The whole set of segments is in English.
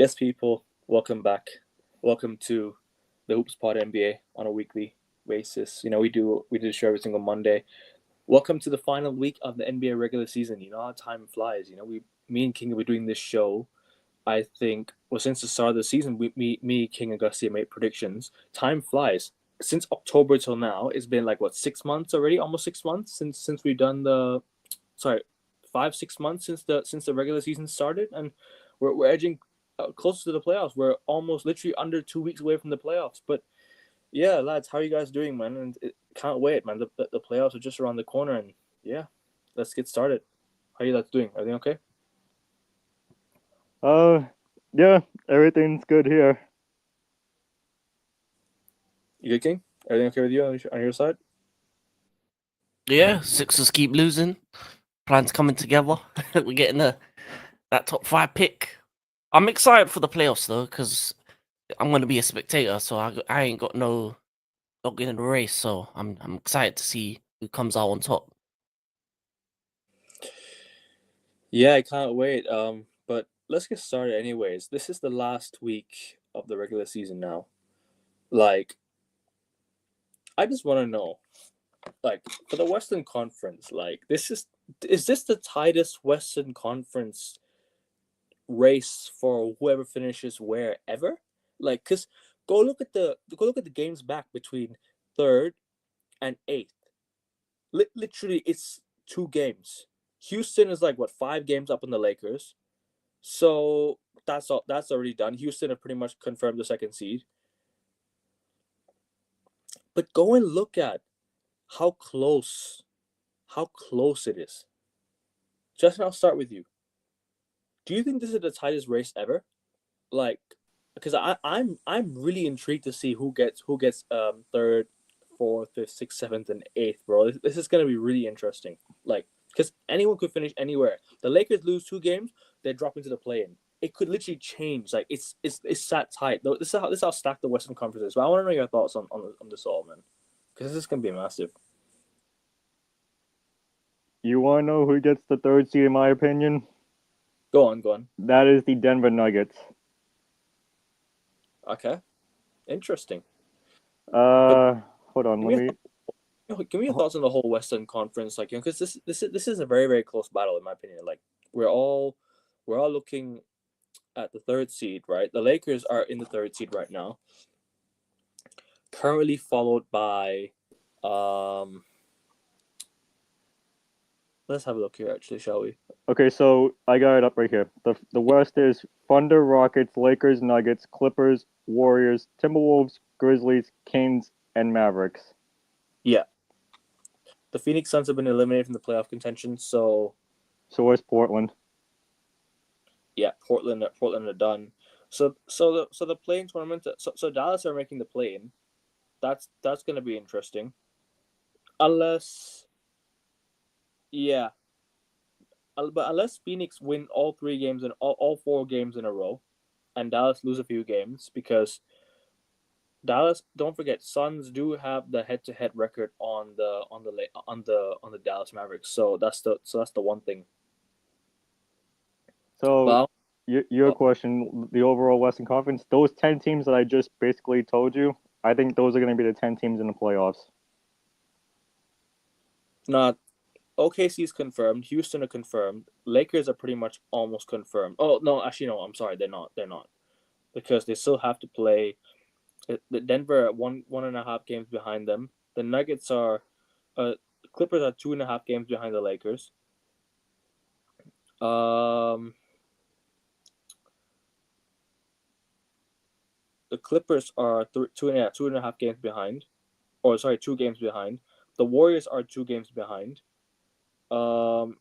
Yes, people, welcome back. Welcome to the Hoops Pod NBA on a weekly basis. We do the show every single Monday. Welcome to the final week of the NBA regular season. You know how time flies. Me and King have been doing this show. I think since the start of the season, me, King, and Garcia made predictions. Time flies. Since October till now, it's been like what 6 months already, almost 6 months since we've done the sorry, 5 6 months since the regular season started, and we're edging closer to the playoffs. We're almost literally under 2 weeks away from the playoffs. But yeah, lads, how are you guys doing, man? And can't wait, man. The playoffs are just around the corner, and yeah, let's get started. How are you lads doing? Everything okay? Uh, yeah, everything's good here. You good, King? Everything okay with you on your side? Yeah, Sixers keep losing. Plans coming together. We're getting that top 5 pick. I'm excited for the playoffs though, because I'm gonna be a spectator, so I ain't got no dog in the race. So I'm excited to see who comes out on top. Yeah, I can't wait. But let's get started anyways. This is the last week of the regular season now. Like, I just want to know, like, for the Western Conference, like, is this the tightest Western Conference race for whoever finishes wherever? Like, cause go look at the games back between third and eighth. Literally, it's 2 games. Houston is like what 5 games up on the Lakers. So that's all. That's already done. Houston have pretty much confirmed the second seed. But go and look at how close, how close it is. Justin, I'll start with you. Do you think this is the tightest race ever? Like, because I'm really intrigued to see who gets third, fourth, fifth, sixth, seventh, and eighth, bro. This is gonna be really interesting. Like, because anyone could finish anywhere. The Lakers lose 2 games, they drop into the play-in. It could literally change. Like, it's that tight. This is how stacked the Western Conference is. But I want to know your thoughts on this all, man. Because this is gonna be massive. You want to know who gets the third seed, in my opinion? Go on, go on. That is the Denver Nuggets. Okay, interesting. But Uh, hold on, give let me me. give me your thoughts on the whole Western Conference, like, because this is a very very close battle in my opinion. Like, we're all looking at the third seed, right? The Lakers are in the third seed right now, currently followed by, um, let's have a look here, actually, shall we? Okay, so I got it up right here. The West is Thunder, Rockets, Lakers, Nuggets, Clippers, Warriors, Timberwolves, Grizzlies, Kings, and Mavericks. Yeah, the Phoenix Suns have been eliminated from the playoff contention, so So where's Portland? yeah, Portland are done. So the playing tournament. So Dallas are making the play-in. That's gonna be interesting. Unless, yeah, but unless Phoenix win all 3 games and all 4 games in a row, and Dallas lose a few games, because Dallas, don't forget, Suns do have the head-to-head record on the Dallas Mavericks. So that's the one thing. So But your question, the overall Western Conference, those 10 teams that I just basically told you, I think those are going to be the 10 teams in the playoffs. not OKC is confirmed. Houston are confirmed. Lakers are pretty much almost confirmed. Oh no, actually no. I'm sorry, they're not. They're not, because they still have to play. The Denver are one and a half games behind them. The Nuggets are, the Clippers are 2.5 games behind the Lakers. Um, the Clippers are two and a half games behind, or sorry, 2 games behind. The Warriors are 2 games behind. Um,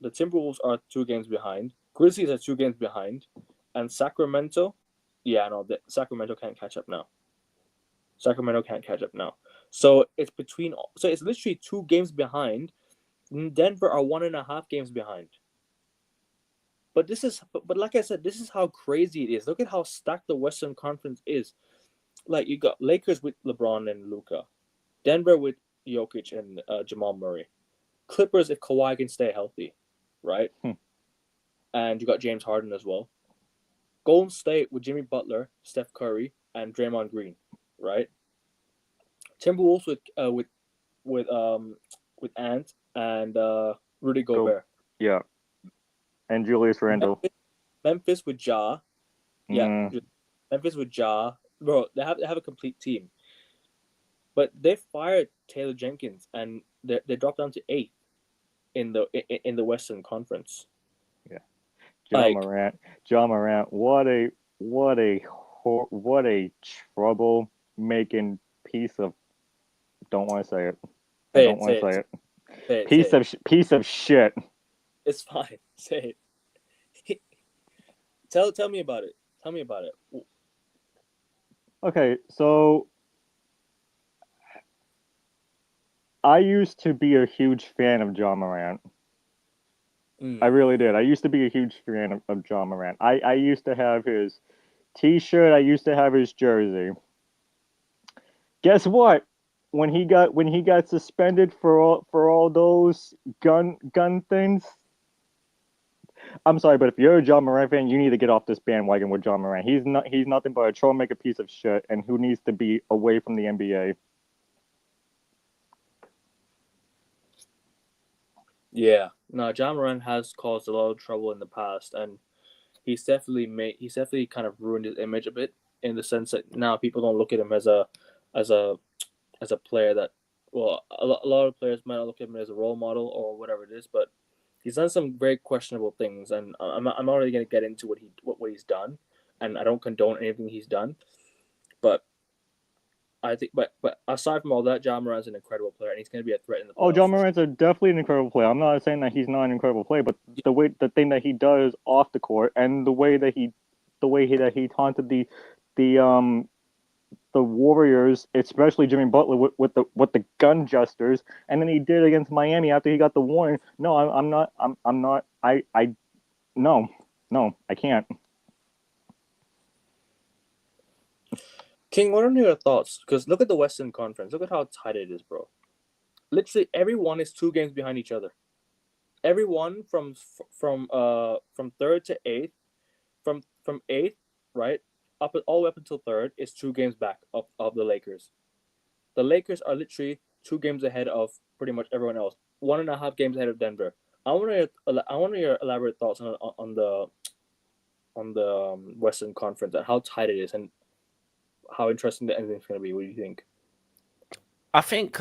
the Timberwolves are 2 games behind. Grizzlies are 2 games behind, and Sacramento, yeah, no, Sacramento can't catch up now. Sacramento can't catch up now. So it's between. So it's literally 2 games behind. Denver are 1.5 games behind. But like I said, this is how crazy it is. Look at how stacked the Western Conference is. Like, you got Lakers with LeBron and Luka, Denver with Jokic and Jamal Murray, Clippers if Kawhi can stay healthy, right? Hmm. And you got James Harden as well. Golden State with Jimmy Butler, Steph Curry, and Draymond Green, right? Timberwolves with Ant and Rudy Gobert. Yeah. And Julius Randle. Memphis with Ja. Yeah, Memphis with Ja. Bro, they have a complete team. But they fired Taylor Jenkins and they dropped down to 8th in the Western Conference. Yeah. Like, John Morant, what a trouble making piece of. Don't want to say it. I don't want to say it. Piece of shit. It's fine. Say it. Tell me about it. Tell me about it. Okay, so I used to be a huge fan of John Morant. I really did. I used to be a huge fan of John Morant. I used to have his T-shirt. I used to have his jersey. Guess what? When he got suspended for all those gun things. I'm sorry, but if you're a John Morant fan, you need to get off this bandwagon with John Morant. He's nothing but a troublemaker piece of shit, and who needs to be away from the NBA. Yeah, no, John Morant has caused a lot of trouble in the past, and he's definitely kind of ruined his image a bit in the sense that now people don't look at him as a player that, well, a lot of players might not look at him as a role model or whatever it is, but he's done some very questionable things, and I'm not really going to get into what he's done, and I don't condone anything he's done, but I think, but aside from all that, John Morant's an incredible player, and he's going to be a threat in the playoffs. Oh, John Morant's definitely an incredible player. I'm not saying that he's not an incredible player, but the thing that he does off the court, and the way that he taunted the Warriors, especially Jimmy Butler with the gun gestures, and then he did against Miami after he got the warning. No, I'm not. No, I can't. King, what are your thoughts? Because look at the Western Conference. Look at how tight it is, bro. Literally, everyone is 2 games behind each other. Everyone from 3rd to 8th, from 8th, right, all the way up until 3rd is 2 games back of the Lakers. The Lakers are literally 2 games ahead of pretty much everyone else. 1.5 games ahead of Denver. I want your elaborate thoughts on the Western Conference and how tight it is and how interesting the ending is going to be. What do you think? I think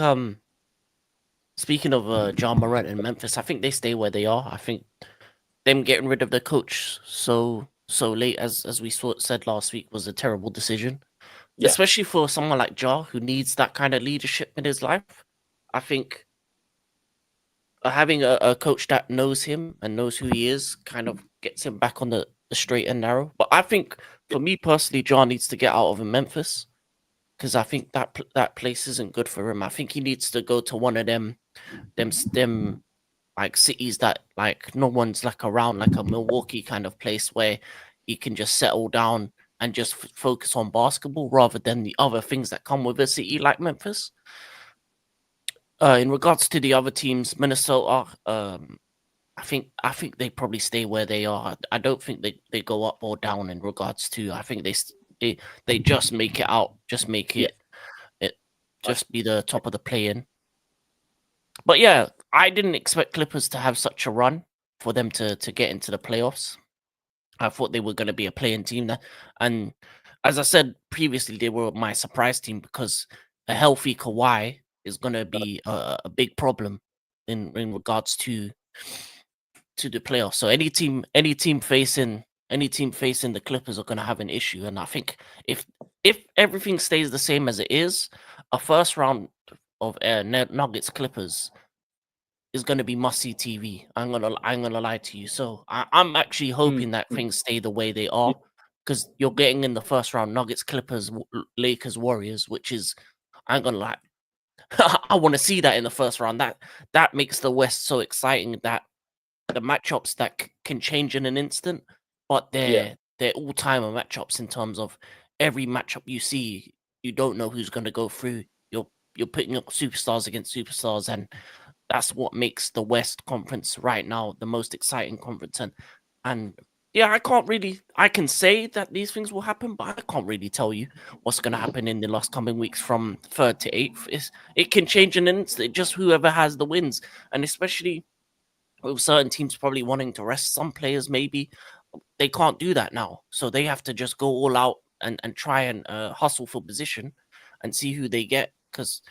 speaking of John Morant and Memphis, I think they stay where they are. I think them getting rid of the coach so late, as we said last week, was a terrible decision. Yeah. Especially for someone like Ja, who needs that kind of leadership in his life. I think having a coach that knows him and knows who he is kind of gets him back on the straight and narrow. But I think, for me personally, Ja needs to get out of Memphis, because I think that place isn't good for him. I think he needs to go to one of them like cities that like no one's like around, like a Milwaukee kind of place where he can just settle down and just focus on basketball rather than the other things that come with a city like Memphis. In regards to the other teams, Minnesota, I think they probably stay where they are. I don't think they go up or down in regards to. I think they just make it out, just make it just be the top of the play-in. But yeah, I didn't expect Clippers to have such a run for them to get into the playoffs. I thought they were going to be a play-in team there. And as I said previously, they were my surprise team because a healthy Kawhi is going to be a big problem in regards to the playoffs. So any team facing the Clippers are going to have an issue. And I think if everything stays the same as it is, a first round of Nuggets Clippers is going to be must-see TV. I'm gonna lie to you. So I'm actually hoping that things stay the way they are, because you're getting in the first round Nuggets Clippers, Lakers Warriors, which is, I'm gonna lie, I want to see that in the first round. That makes the West so exciting, that the matchups that can change in an instant, but they're all-timer matchups in terms of every matchup you see, you don't know who's going to go through. You're putting up superstars against superstars, and that's what makes the West Conference right now the most exciting conference. And Yeah, I can say that these things will happen, but I can't really tell you what's going to happen in the last coming weeks from 3rd to 8th. It can change in an instant, just whoever has the wins. And especially with certain teams probably wanting to rest some players, maybe they can't do that now. So they have to just go all out and try and hustle for position and see who they get. Because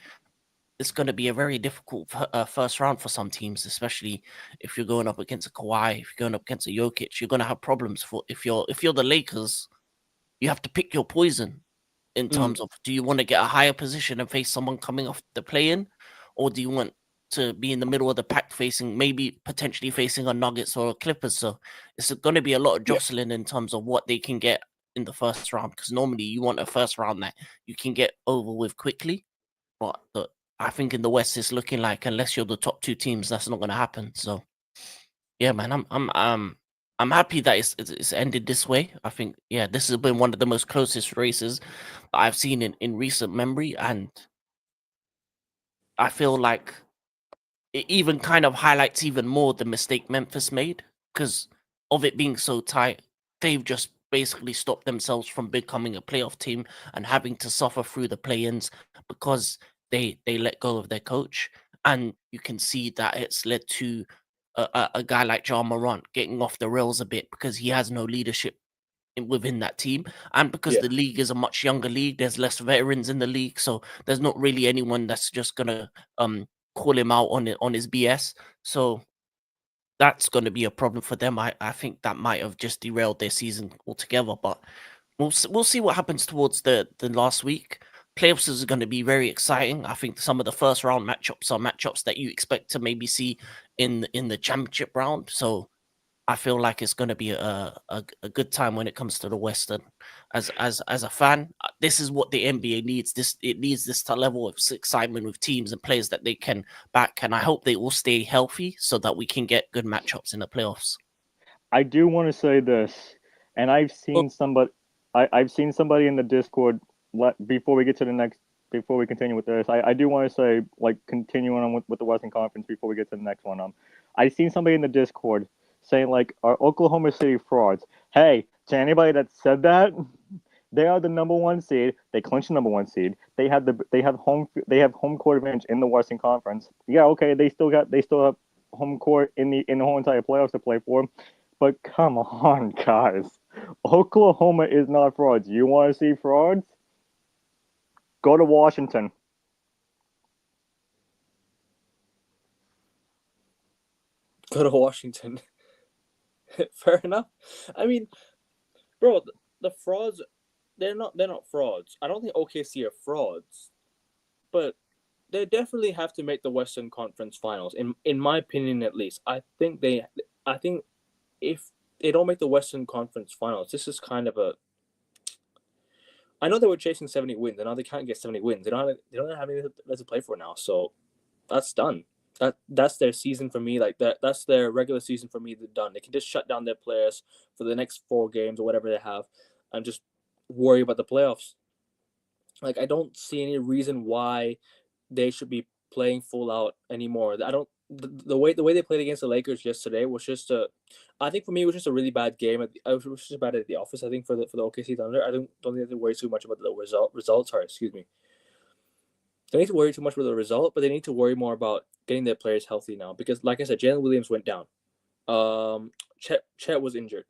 it's going to be a very difficult first round for some teams, especially if you're going up against a Kawhi, if you're going up against a Jokic, you're going to have problems. For if you're the Lakers, you have to pick your poison in terms of, do you want to get a higher position and face someone coming off the play-in, or do you want to be in the middle of the pack, facing maybe potentially facing a Nuggets or a Clippers? So it's going to be a lot of jostling in terms of what they can get in the first round, because normally you want a first round that you can get over with quickly. But I think in the West, it's looking like, unless you're the top 2 teams, that's not going to happen. So, yeah, man, I'm happy that it's ended this way. I think, yeah, this has been one of the most closest races I've seen in recent memory, and I feel like it even kind of highlights even more the mistake Memphis made, because of it being so tight. They've just basically stopped themselves from becoming a playoff team and having to suffer through the play-ins because they let go of their coach. And you can see that it's led to a guy like Ja Morant getting off the rails a bit because he has no leadership within that team, and because the league is a much younger league, there's less veterans in the league, so there's not really anyone that's just gonna call him out on his BS. So that's going to be a problem for them. I think that might have just derailed their season altogether. But we'll see what happens towards the last week. Playoffs is going to be very exciting. I think some of the first round matchups are matchups that you expect to maybe see in the championship round. So I feel like it's going to be a good time when it comes to the Western. As a fan, this is what the NBA needs. It needs this level of excitement with teams and players that they can back, and I hope they all stay healthy so that we can get good matchups in the playoffs. I do want to say this, and I've seen somebody, I've seen somebody in the Discord. Before we get to the next, before we continue with this, I do want to say, like, continuing on with the Western Conference before we get to the next one. I've seen somebody in the Discord saying, like, are Oklahoma City frauds? Hey, to anybody that said that, they are the number 1 seed. They clinched the number 1 seed. They have home court advantage in the Western Conference. Yeah, okay, they still have home court in the whole entire playoffs to play for. But come on, guys. Oklahoma is not frauds. You want to see frauds? Go to Washington. Go to Washington. Fair enough. I mean, bro, the frauds, they're not frauds. I don't think OKC are frauds, but they definitely have to make the Western Conference Finals. In my opinion, at least, I think if they don't make the Western Conference Finals, this is kind of a. I know they were chasing 70 wins, and now they can't get 70 wins. They don't have anything to play for now, so that's done. That's their season for me. Like that's their regular season for me. They're done. They can just shut down their players for the next 4 games or whatever they have, and just worry about the playoffs. Like I don't see any reason why they should be playing full out anymore. I don't. The way they played against the Lakers yesterday was just a. I think for me it was just a really bad game. It was just bad at the office. I think for the OKC Thunder, I don't think they have to worry too much about the results. Sorry, excuse me. They need to worry too much about the result, but they need to worry more about getting their players healthy now. Because, like I said, Jalen Williams went down. Chet was injured,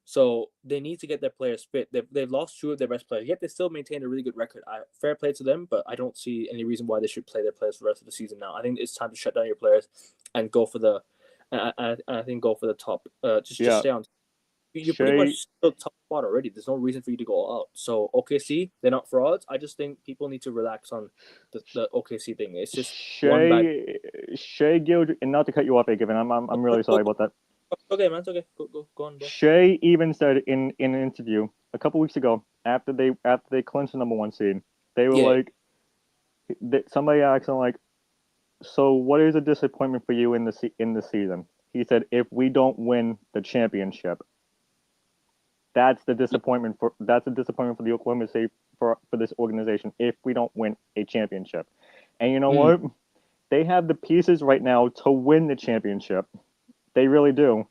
so they need to get their players fit. They've lost 2 of their best players, yet they still maintain a really good record. Fair play to them, but I don't see any reason why they should play their players for the rest of the season now. I think it's time to shut down your players and go for the. I think go for the top. Just stay on. You're pretty much still top spot already. There's no reason for you to go out. So OKC, they're not frauds. I just think people need to relax on the OKC thing. It's just one bad. Shea Gilgeous, and not to cut you off, Given, I'm really sorry about that. Okay, man, it's okay. Go on, bro. Shea even said in an interview a couple weeks ago after they clinched the number 1 seed, they were like, somebody asked him, like, so what is a disappointment for you in the season? He said, if we don't win the championship. That's the disappointment for the Oklahoma City for this organization if we don't win a championship. And you know what? They have the pieces right now to win the championship. They really do.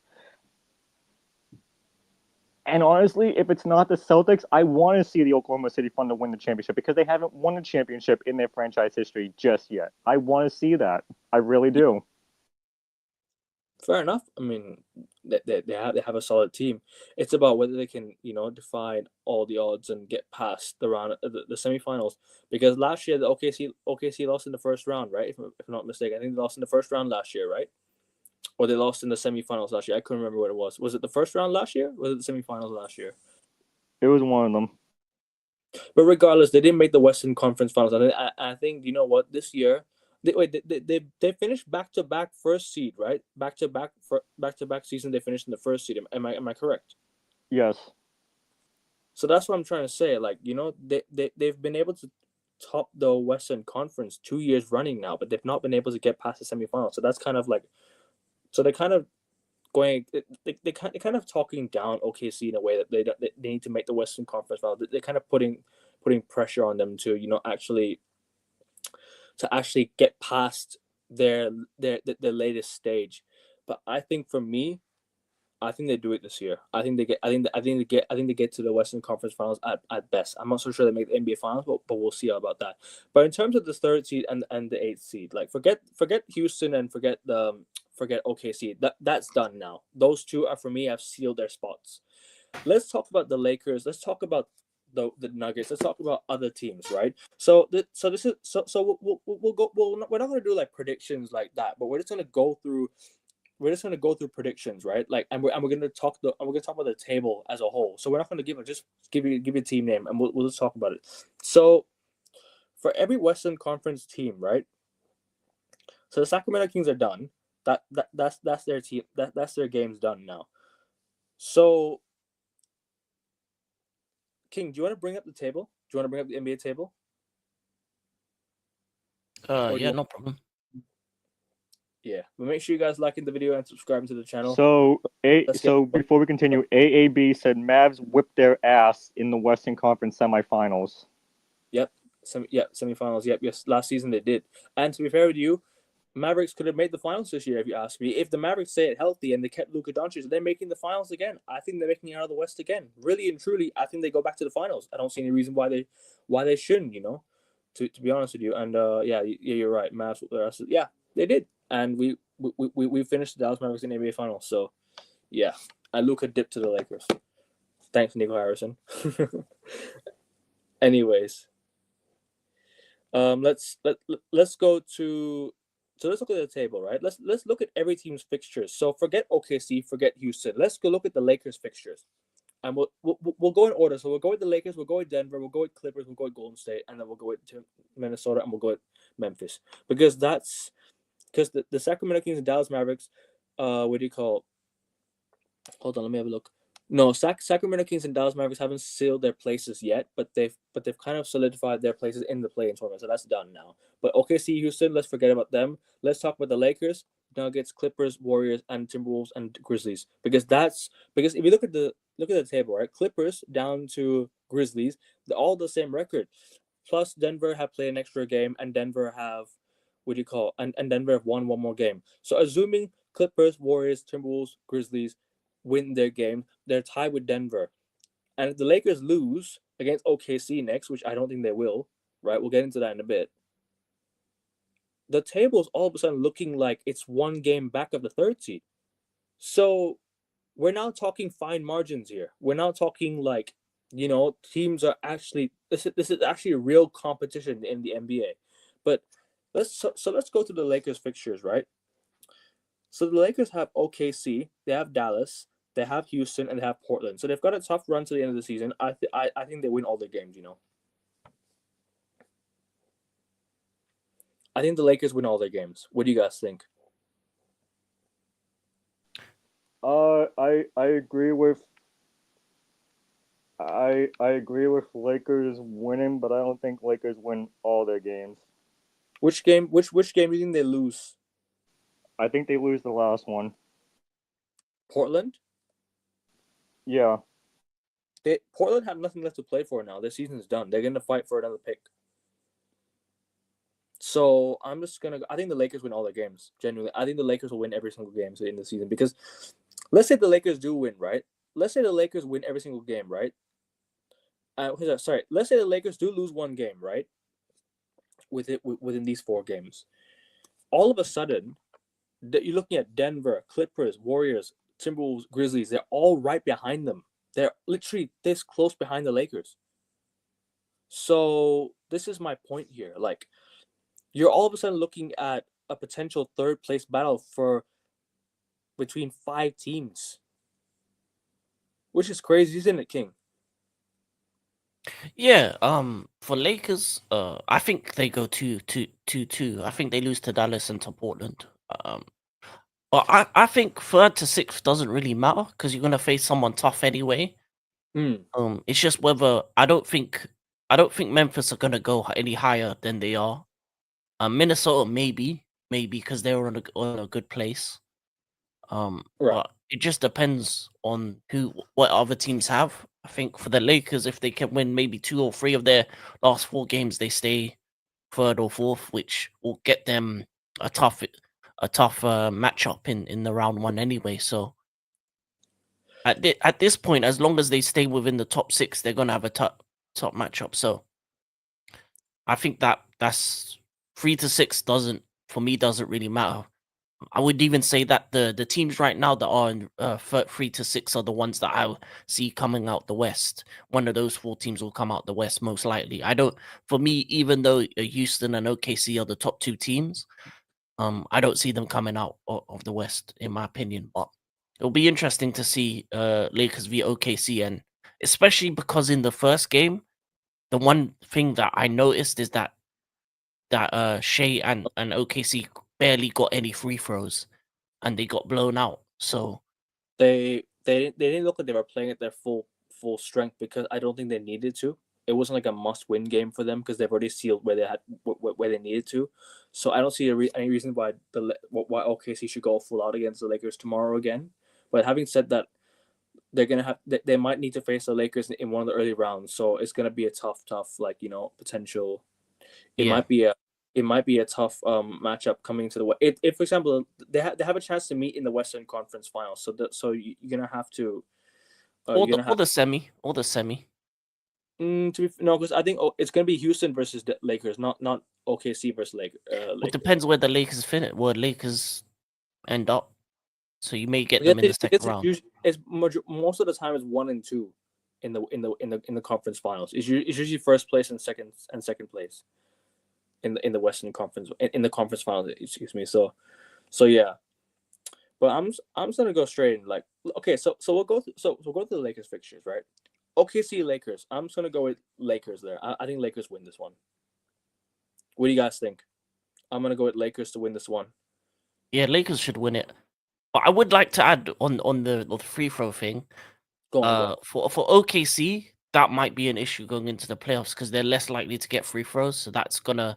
And honestly, if it's not the Celtics, I want to see the Oklahoma City Thunder win the championship because they haven't won a championship in their franchise history just yet. I want to see that. I really do. Fair enough. I mean, they have a solid team. It's about whether they can defy all the odds and get past the round the semifinals. Because last year the OKC lost in the first round, right? If I'm not mistaken, I think they lost in the first round last year, right? Or they lost in the semifinals last year. I couldn't remember what it was. Was it the first round last year? Or was it the semifinals last year? It was one of them. But regardless, they didn't make the Western Conference Finals. I think what this year. They finished back to back first seed, right? Back to back season. They finished in the first seed. Am I correct? Yes. So that's what I'm trying to say. Like they've been able to top the Western Conference 2 years running now, but they've not been able to get past the semifinals. So that's kind of like, so they're kind of going. They kind of talking down OKC in a way that they need to make the Western Conference final. They're kind of putting pressure on them to actually get past their latest stage. But I think for me, I think they do it this year. I think they get to the Western Conference Finals at best. I'm not so sure they make the NBA Finals, but we'll see about that. But in terms of the third seed and the eighth seed, like forget Houston and forget OKC. That's done now. Those two are, for me, have sealed their spots. Let's talk about the Lakers. Let's talk about the Nuggets. Let's talk about other teams, right? So this is so we'll go. We're not going to do like predictions like that, but we're just going to go through predictions, right? Like, and we're going to talk about the table as a whole. So we're not going to give you a team name, and we'll just talk about it. So for every Western Conference team, right? So the Sacramento Kings are done. That's their team. That's their game's done now. So King, do you want to bring up the table? Do you want to bring up the NBA table? Yeah, no problem. Yeah, but make sure you guys liking the video and subscribing to the channel. So before we continue, AAB said Mavs whipped their ass in the Western Conference semifinals. Yep, semifinals. Yep, yes. Last season they did. And to be fair with you, Mavericks could have made the finals this year if you ask me. If the Mavericks stay healthy and they kept Luka Doncic, they're making the finals again. I think they're making it out of the West again. Really and truly, I think they go back to the finals. I don't see any reason why they shouldn't. To be honest with you. And yeah, you're right. Mavs, yeah, they did, and we finished the Dallas Mavericks in the NBA finals. So yeah, and Luka dipped to the Lakers. Thanks, Nico Harrison. Anyways, let's go to. So let's look at the table, right? Let's look at every team's fixtures. So forget OKC, forget Houston. Let's go look at the Lakers fixtures, and we'll go in order. So we'll go with the Lakers, we'll go with Denver, we'll go with Clippers, we'll go with Golden State, and then we'll go with Minnesota, and we'll go with Memphis, because the Sacramento Kings and Dallas Mavericks, what do you call? Hold on, let me have a look. No, Sacramento Kings and Dallas Mavericks haven't sealed their places yet, but they've kind of solidified their places in the play-in tournament, so that's done now. But OKC, Houston, let's forget about them. Let's talk about the Lakers, Nuggets, Clippers, Warriors, and Timberwolves and Grizzlies, because if you look at the table, right? Clippers down to Grizzlies, they're all the same record. Plus, Denver have played an extra game, and Denver have and Denver have won one more game. So assuming Clippers, Warriors, Timberwolves, Grizzlies win their game, they're tied with Denver. And if the Lakers lose against OKC next, which I don't think they will, right? We'll get into that in a bit. The table's all of a sudden looking like it's one game back of the third seed. So we're now talking fine margins here. We're now talking like, teams are actually this is actually a real competition in the NBA. But let's go to the Lakers fixtures, right? So the Lakers have OKC, they have Dallas, they have Houston, and they have Portland. So they've got a tough run to the end of the season. I think they win all their games. I think the Lakers win all their games. What do you guys think? I agree with I agree with Lakers winning, but I don't think Lakers win all their games. Which game do you think they lose? I think they lose the last one. Portland? Yeah. Portland have nothing left to play for now. Their season's done. They're going to fight for another pick. So I think the Lakers win all their games. Genuinely, I think the Lakers will win every single game in the season, because let's say the Lakers do win, right? let's say the Lakers win every single game, right? Sorry, let's say the Lakers do lose one game, right? Within these 4 games, all of a sudden, you're looking at Denver, Clippers, Warriors, Timberwolves, Grizzlies. They're all right behind them. They're literally this close behind the Lakers. So this is my point here. Like, you're all of a sudden looking at a potential third place battle for between 5 teams, which is crazy, isn't it, King? Yeah, for Lakers, I think they go 2-2. I think they lose to Dallas and to Portland. But I think third to sixth doesn't really matter because you're gonna face someone tough anyway. It's just whether I don't think Memphis are gonna go any higher than they are. Minnesota maybe because they're on a good place. Right. But it just depends on what other teams have. I think for the Lakers, if they can win maybe 2 or 3 of their last 4 games, they stay third or fourth, which will get them a tough matchup in the round 1 anyway. So at this point, as long as they stay within the top 6, they're gonna have a top matchup. So I think that's 3 to 6 doesn't really matter. I would even say that the teams right now that are in 3 to 6 are the ones that I see coming out the West. One of those 4 teams will come out the West most likely. For me, even though Houston and OKC are the top 2 teams, I don't see them coming out of the West, in my opinion. But it'll be interesting to see Lakers v OKC, and especially because in the first game, the one thing that I noticed is that Shea and OKC barely got any free throws, and they got blown out. So they didn't look like they were playing at their full strength because I don't think they needed to. It wasn't like a must-win game for them because they've already sealed where they needed to. So I don't see any reason why OKC should go full out against the Lakers tomorrow again. But having said that, they're gonna have they might need to face the Lakers in one of the early rounds. So it's gonna be a tough potential. It might be a tough matchup coming to the if for example they have a chance to meet in the Western Conference Finals. So you're gonna have to. or the semi. No, because I think it's gonna be Houston versus the Lakers, not OKC versus Lakers. It depends where the Lakers where Lakers end up. So you may get them in the second round. It's most of the time it's 1 and 2 in the conference finals. It's usually first place and second place in the Western Conference in the conference finals. Excuse me. So yeah. But I'm just gonna go straight in. Like, okay, so we'll go to the Lakers fixtures, right? OKC Lakers. I'm just gonna go with Lakers there. I think Lakers win this one. What do you guys think? I'm gonna go with Lakers to win this one. Yeah, Lakers should win it. But I would like to add on the free throw thing. Go on. For OKC, that might be an issue going into the playoffs because they're less likely to get free throws. So that's gonna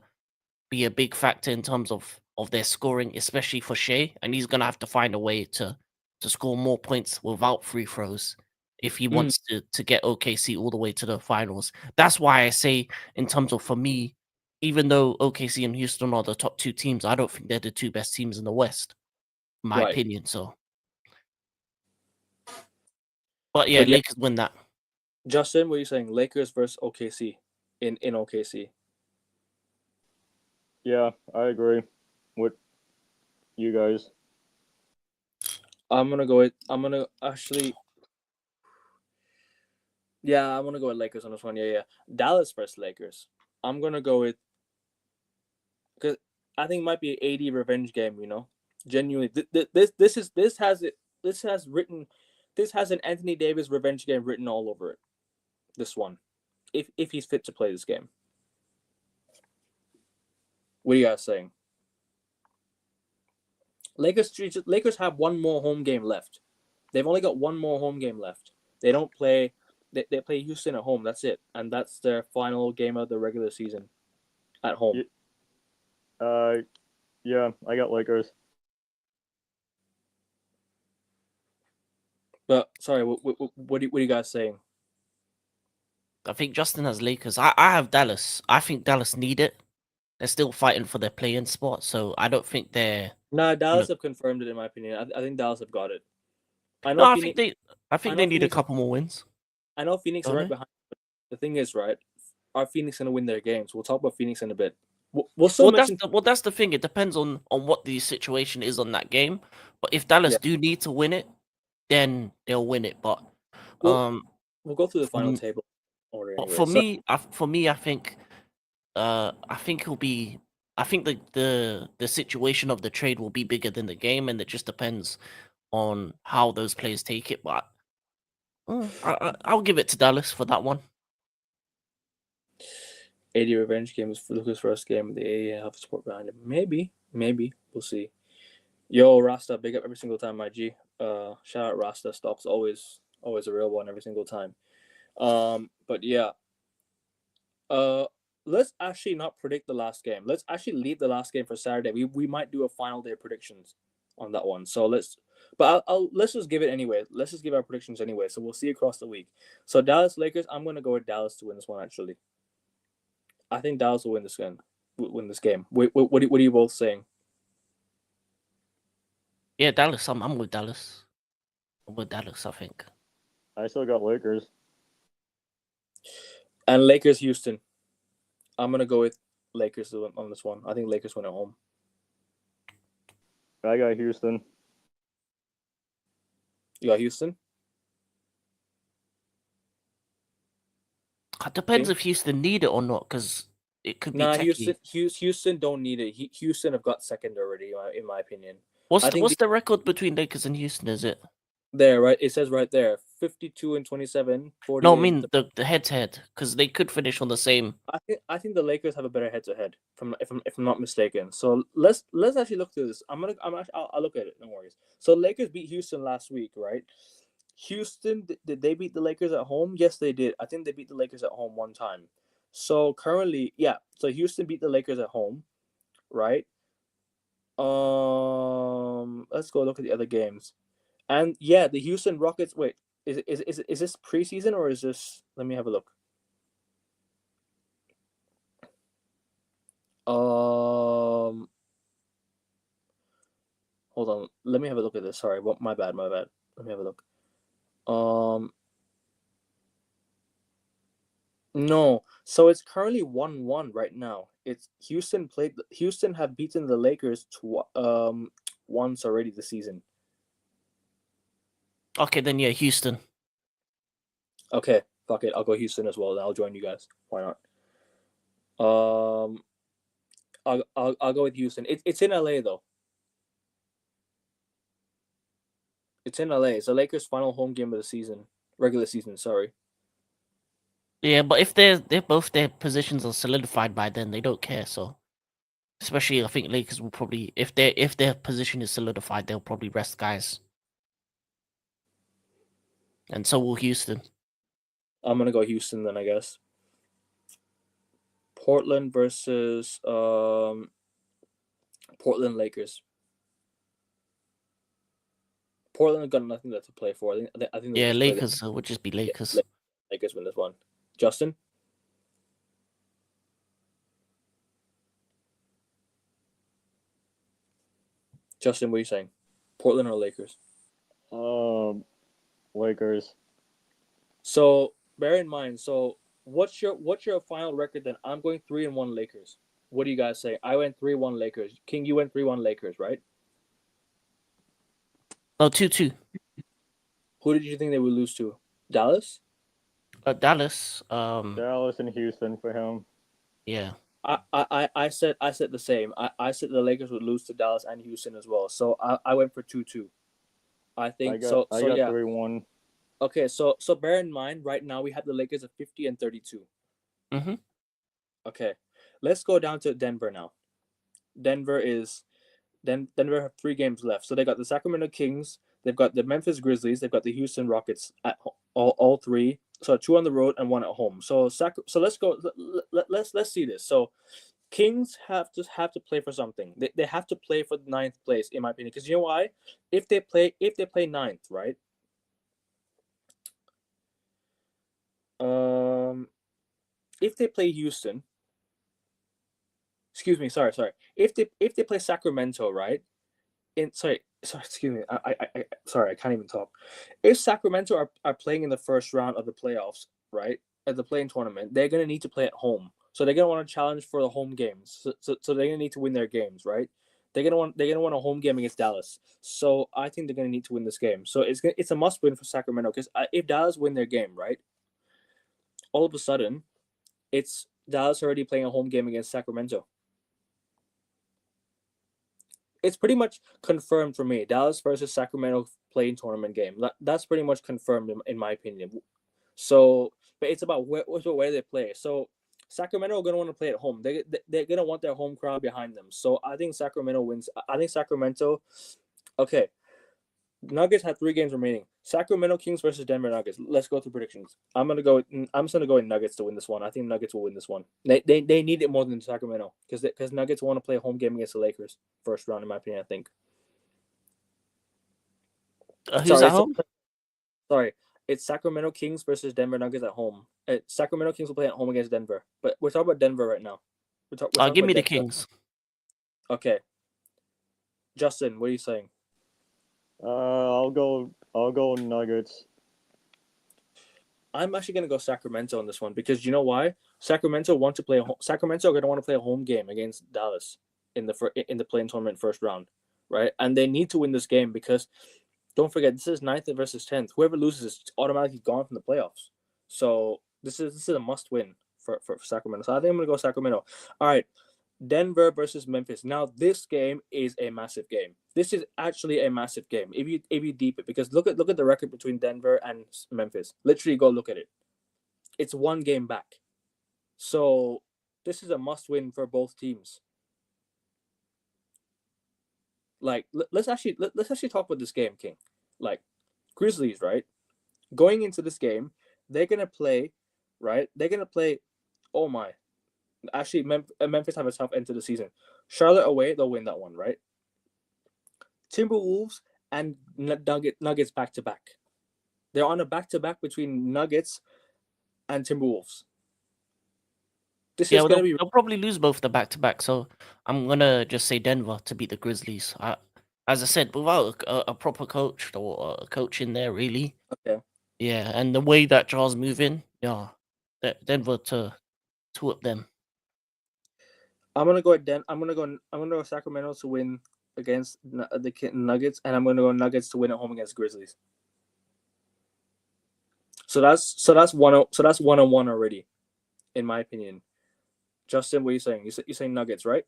be a big factor in terms of their scoring, especially for Shea. And he's gonna have to find a way to score more points without free throws if he wants to get OKC all the way to the finals. That's why I say, in terms of, for me, even though OKC and Houston are the top 2 teams, I don't think they're the 2 best teams in the West, in my opinion. So, but yeah, Lakers win that. Justin, what are you saying? Lakers versus OKC in OKC. Yeah, I agree with you guys. I'm gonna actually. Yeah, I'm gonna go with Lakers on this one. Yeah. Dallas versus Lakers. I'm gonna go with because I think it might be an 80 revenge game. Genuinely, this has an Anthony Davis revenge game written all over it. This one, if he's fit to play this game. What are you guys saying? Lakers have one more home game left. They've only got one more home game left. They don't play. They play Houston at home. That's it, and that's their final game of the regular season at home. Yeah, I got Lakers. But sorry, what are you guys saying? I think Justin has Lakers. I have Dallas. I think Dallas need it. They're still fighting for their play-in spot, so I don't think they're. Nah, Dallas have confirmed it in my opinion. I think Dallas have got it. I No, know I Phoenix. think they need a couple more wins. I know Phoenix is right behind. But the thing is, right? Are Phoenix gonna win their games? We'll talk about Phoenix in a bit. We'll still mention. That's the thing. It depends on what the situation is on that game. But if Dallas do need to win it, then they'll win it. But we'll go through the final m- table order but anyway. for me, I think it'll be. I think the situation of the trade will be bigger than the game, and it just depends on how those players take it. But I'll give it to Dallas for that one. AD revenge game was Luka's first game. The AE have support behind him. Maybe we'll see. Yo, Rasta, big up every single time, my G. Shout out Rasta. Stops always a real one every single time. But yeah. Let's actually not predict the last game. Let's actually leave the last game for Saturday. We might do a final day predictions on that one. So let's just give it anyway. Let's just give our predictions anyway. So we'll see across the week. So Dallas Lakers, I'm gonna go with Dallas to win this one. Actually, I think Dallas will win this game. What are you both saying? Yeah, Dallas. I'm with Dallas. I'm with Dallas, I think. I still got Lakers. And Lakers Houston. I'm gonna go with Lakers on this one. I think Lakers win at home. I got Houston. You got Houston? It depends if Houston need it or not, because it could be Houston don't need it. Houston have got second already, in my opinion. What's the record between Lakers and Houston? Is it there? Right, it says right there, 52-27. 40. No, I mean the head-to-head, because they could finish on the same. I think the Lakers have a better head-to-head, if I'm not mistaken. So let's actually look through this. I'll look at it. No worries. So Lakers beat Houston last week, right? Houston, did they beat the Lakers at home? Yes, they did. I think they beat the Lakers at home one time. So currently, yeah. So Houston beat the Lakers at home, right? Let's go look at the other games. And yeah, the Houston Rockets. Wait, is this preseason or is this? Let me have a look. Hold on. Let me have a look at this. Sorry, my bad. Let me have a look. No. So it's currently 1-1 right now. It's Houston have beaten the Lakers once already this season. Okay, then yeah, Houston. Okay, fuck it. I'll go Houston as well. Then I'll join you guys. Why not? I'll go with Houston. It's in LA though. It's in LA. It's the Lakers' final home game of the season, regular season. Sorry. Yeah, but if both their positions are solidified by then, they don't care. So, especially I think Lakers will probably, if their position is solidified, they'll probably rest guys, and so will Houston. I'm gonna go Houston then, I guess. Portland versus Portland Lakers. Portland have got nothing left to play for. I think yeah, Lakers would just be Lakers. Yeah, Lakers win this one. Justin? Justin, what are you saying? Portland or Lakers? Lakers. So bear in mind. So what's your final record then? I'm going 3-1 Lakers. What do you guys say? I went 3-1 Lakers. King, you went 3-1 Lakers, right? No, 2-2. Who did you think they would lose to? Dallas? Dallas. Dallas and Houston for him. Yeah. I said the same. I said the Lakers would lose to Dallas and Houston as well. So I went for 2-2. I think I got 3-1. Okay, so bear in mind, right now we have the Lakers at 50 and 32. Mm-hmm. Okay, let's go down to Denver now. Denver have 3 games left. So they got the Sacramento Kings, they've got the Memphis Grizzlies, they've got the Houston Rockets at all 3. So 2 on the road and 1 at home. So let's go. Let's see this. So Kings have to play for something. They have to play for the 9th place, in my opinion. Because you know why? If they play 9th, right? If they play Houston, excuse me, sorry. If they play Sacramento, right? Sorry, excuse me. Sorry, I can't even talk. If Sacramento are playing in the first round of the playoffs, right, at the playing tournament, they're gonna need to play at home. So they're gonna want to challenge for the home games. So they're gonna need to win their games, right? They're gonna want a home game against Dallas. So I think they're gonna need to win this game. So it's a must win for Sacramento because if Dallas win their game, right, all of a sudden, it's Dallas already playing a home game against Sacramento. It's pretty much confirmed for me. Dallas versus Sacramento playing tournament game. That's pretty much confirmed in my opinion. So, but it's about where they play. So, Sacramento are gonna want to play at home. They're gonna want their home crowd behind them. So I think Sacramento wins. I think Sacramento. Okay, Nuggets have 3 games remaining. Sacramento Kings versus Denver Nuggets. Let's go through predictions. I'm just gonna go in Nuggets to win this one. I think Nuggets will win this one. They need it more than Sacramento because Nuggets want to play a home game against the Lakers first round in my opinion. I think. Who's at home? Sorry, it's Sacramento Kings versus Denver Nuggets at home. Sacramento Kings will play at home against Denver, but we're talking about Denver right now. Give me the Kings. Okay. Justin, what are you saying? I'll go Nuggets. I'm actually gonna go Sacramento on this one because you know why? Sacramento are gonna want to play a home game against Dallas in the play-in tournament first round, right? And they need to win this game because don't forget this is 9th versus 10th. Whoever loses is automatically gone from the playoffs. So this is a must win for Sacramento. So I think I'm gonna go Sacramento. All right. Denver versus Memphis. Now this game is a massive game. This is actually a massive game. If you deep it, because look at the record between Denver and Memphis. Literally go look at it. It's 1 game back. So this is a must win for both teams. Like let's actually talk about this game, King. Like Grizzlies, right? Going into this game, they're gonna play, right? They're gonna play. Oh my. Actually, Memphis have a tough end to the season. Charlotte away, they'll win that one, right? Timberwolves and Nuggets back to back. They're on a back to back between Nuggets and Timberwolves. They'll probably lose both the back to back. So I'm gonna just say Denver to beat the Grizzlies. As I said, without a proper coach or a coach in there, really. Okay. Yeah, and the way that Jaws moving, yeah, Denver to whip them. I'm gonna go Sacramento to win against the Nuggets, and I'm gonna go Nuggets to win at home against Grizzlies. So that's 1-1 already, in my opinion. Justin, what are you saying? You're saying Nuggets, right?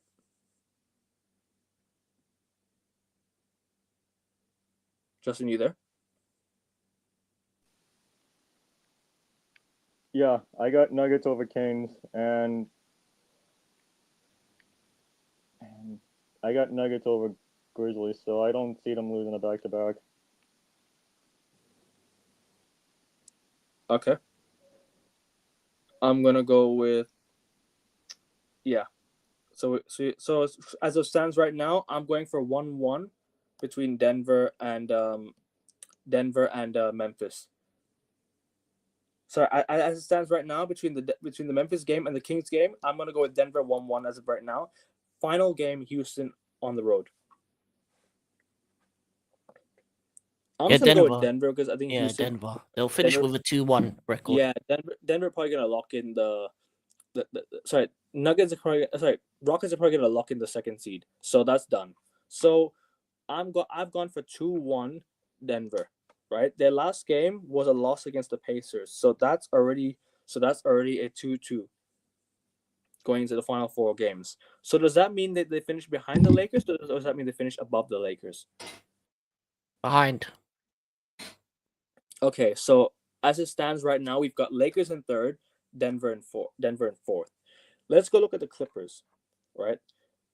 Justin, you there? Yeah, I got Nuggets over Kings, and I got Nuggets over Grizzlies, so I don't see them losing a back-to-back. Okay. I'm gonna go with So as it stands right now, I'm going for 1-1 between Denver and Memphis. So as it stands right now between the Memphis game and the Kings game, I'm gonna go with Denver 1-1 as of right now. Final game, Houston on the road. I'm just gonna go with Denver because I think Houston. Denver. They'll finish with a 2-1 record. Yeah, Denver probably gonna lock in Nuggets are probably Rockets are probably gonna lock in the 2nd seed. So that's done. So I've gone for 2-1 Denver. Right? Their last game was a loss against the Pacers. So that's already a 2-2 going into the final 4 games. So does that mean that they finish behind the Lakers, or does that mean they finish above the Lakers? Behind. Okay, so as it stands right now, we've got Lakers in 3rd, Denver in 4th. Let's go look at the Clippers, right?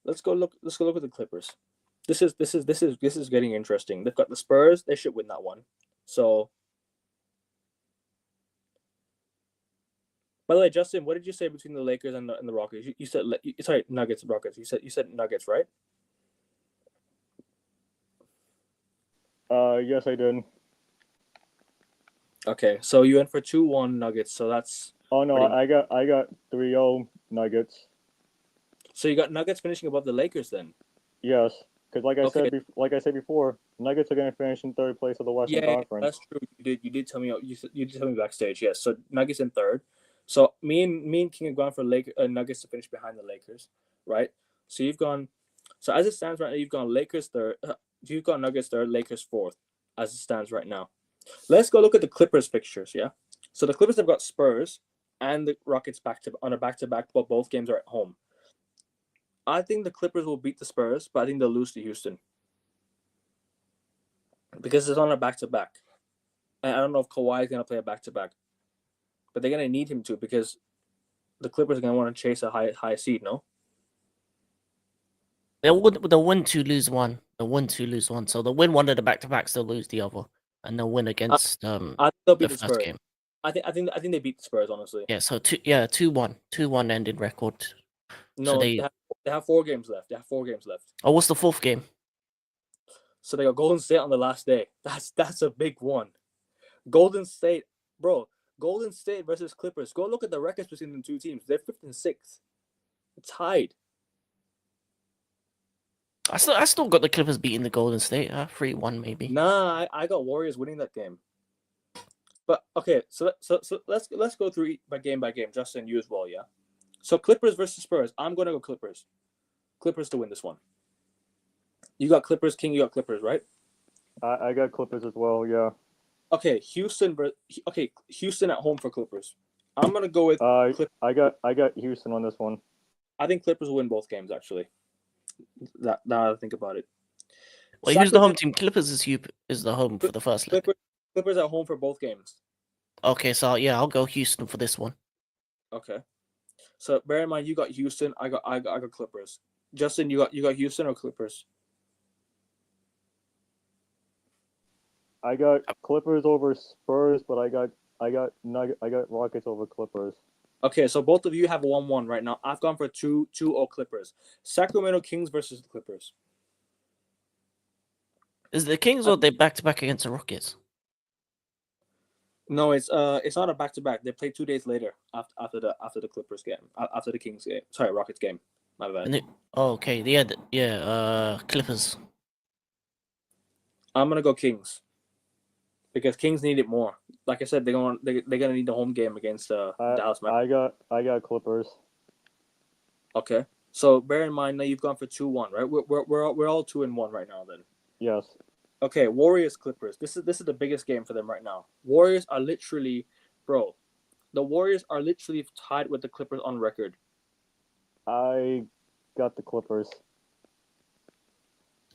Let's go look at the Clippers. This is getting interesting. They've got the Spurs. They should win that one. So, by the way, Justin, what did you say between the Lakers and the Rockets? You said Nuggets, Rockets. You said Nuggets, right? Yes, I did. Okay, so you went for 2-1 Nuggets. So that's. Oh no, I got 3-0 Nuggets. So you got Nuggets finishing above the Lakers then? Yes, because like I said before, Nuggets are going to finish in third place of the Western Conference. That's true. You did tell me you did tell me backstage. Yes, so Nuggets in third. So me and King have gone for Nuggets to finish behind the Lakers, right? So you've gone. So as it stands right now, you've gone Lakers third. You've got Nuggets third, Lakers fourth, as it stands right now. Let's go look at the Clippers fixtures. Yeah. So the Clippers have got Spurs and the Rockets on a back-to-back, but both games are at home. I think the Clippers will beat the Spurs, but I think they'll lose to Houston because it's on a back-to-back. And I don't know if Kawhi is going to play a back-to-back, but they're going to need him to because the Clippers are going to want to chase a high seed, no? They'll win two, lose one. They'll win two, lose one. So they'll win one of the back-to-backs, they'll lose the other. And they'll win against I think they'll beat the the first Spurs. game. I think they beat the Spurs, honestly. Yeah, so 2-1 ending record. No, So they have 4 games left. Oh, what's the fourth game? So they got Golden State on the last day. That's a big one. Golden State, bro. Golden State versus Clippers. Go look at the records between the two teams. They're 5th and 6th. Tied. I still got the Clippers beating the Golden State. 3-1 maybe. Nah, I got Warriors winning that game. But okay, so let's go through by game, Justin, you as well, yeah. So Clippers versus Spurs. I'm gonna go Clippers. Clippers to win this one. You got Clippers, King. You got Clippers, right? I got Clippers as well. Yeah. Okay, Houston at home for Clippers. I'm gonna go with. I got Houston on this one. I think Clippers will win both games. Actually, now I think about it. Wait, who's the home team? Clippers is the home for the first leg. Clippers at home for both games. Okay, so yeah, I'll go Houston for this one. Okay, so bear in mind you got Houston. I got Clippers. Justin, you got Houston or Clippers? I got Clippers over Spurs, but I got Rockets over Clippers. Okay, so both of you have 1-1 right now. I've gone for 2-2 Clippers. Sacramento Kings versus the Clippers. Is it the Kings or they back-to-back against the Rockets? No, it's not a back-to-back. They play 2 days later after the Clippers game, after the Kings game. Sorry, Rockets game. My bad. Okay, Clippers. I'm gonna go Kings because Kings need it more. Like I said, they're gonna need the home game against Dallas. I got Clippers. Okay, so bear in mind now you've gone for 2-1, right? We're all 2-1 right now then. Yes. Okay, Warriors Clippers. This is the biggest game for them right now. Warriors are literally, bro. The Warriors are literally tied with the Clippers on record. I got the Clippers.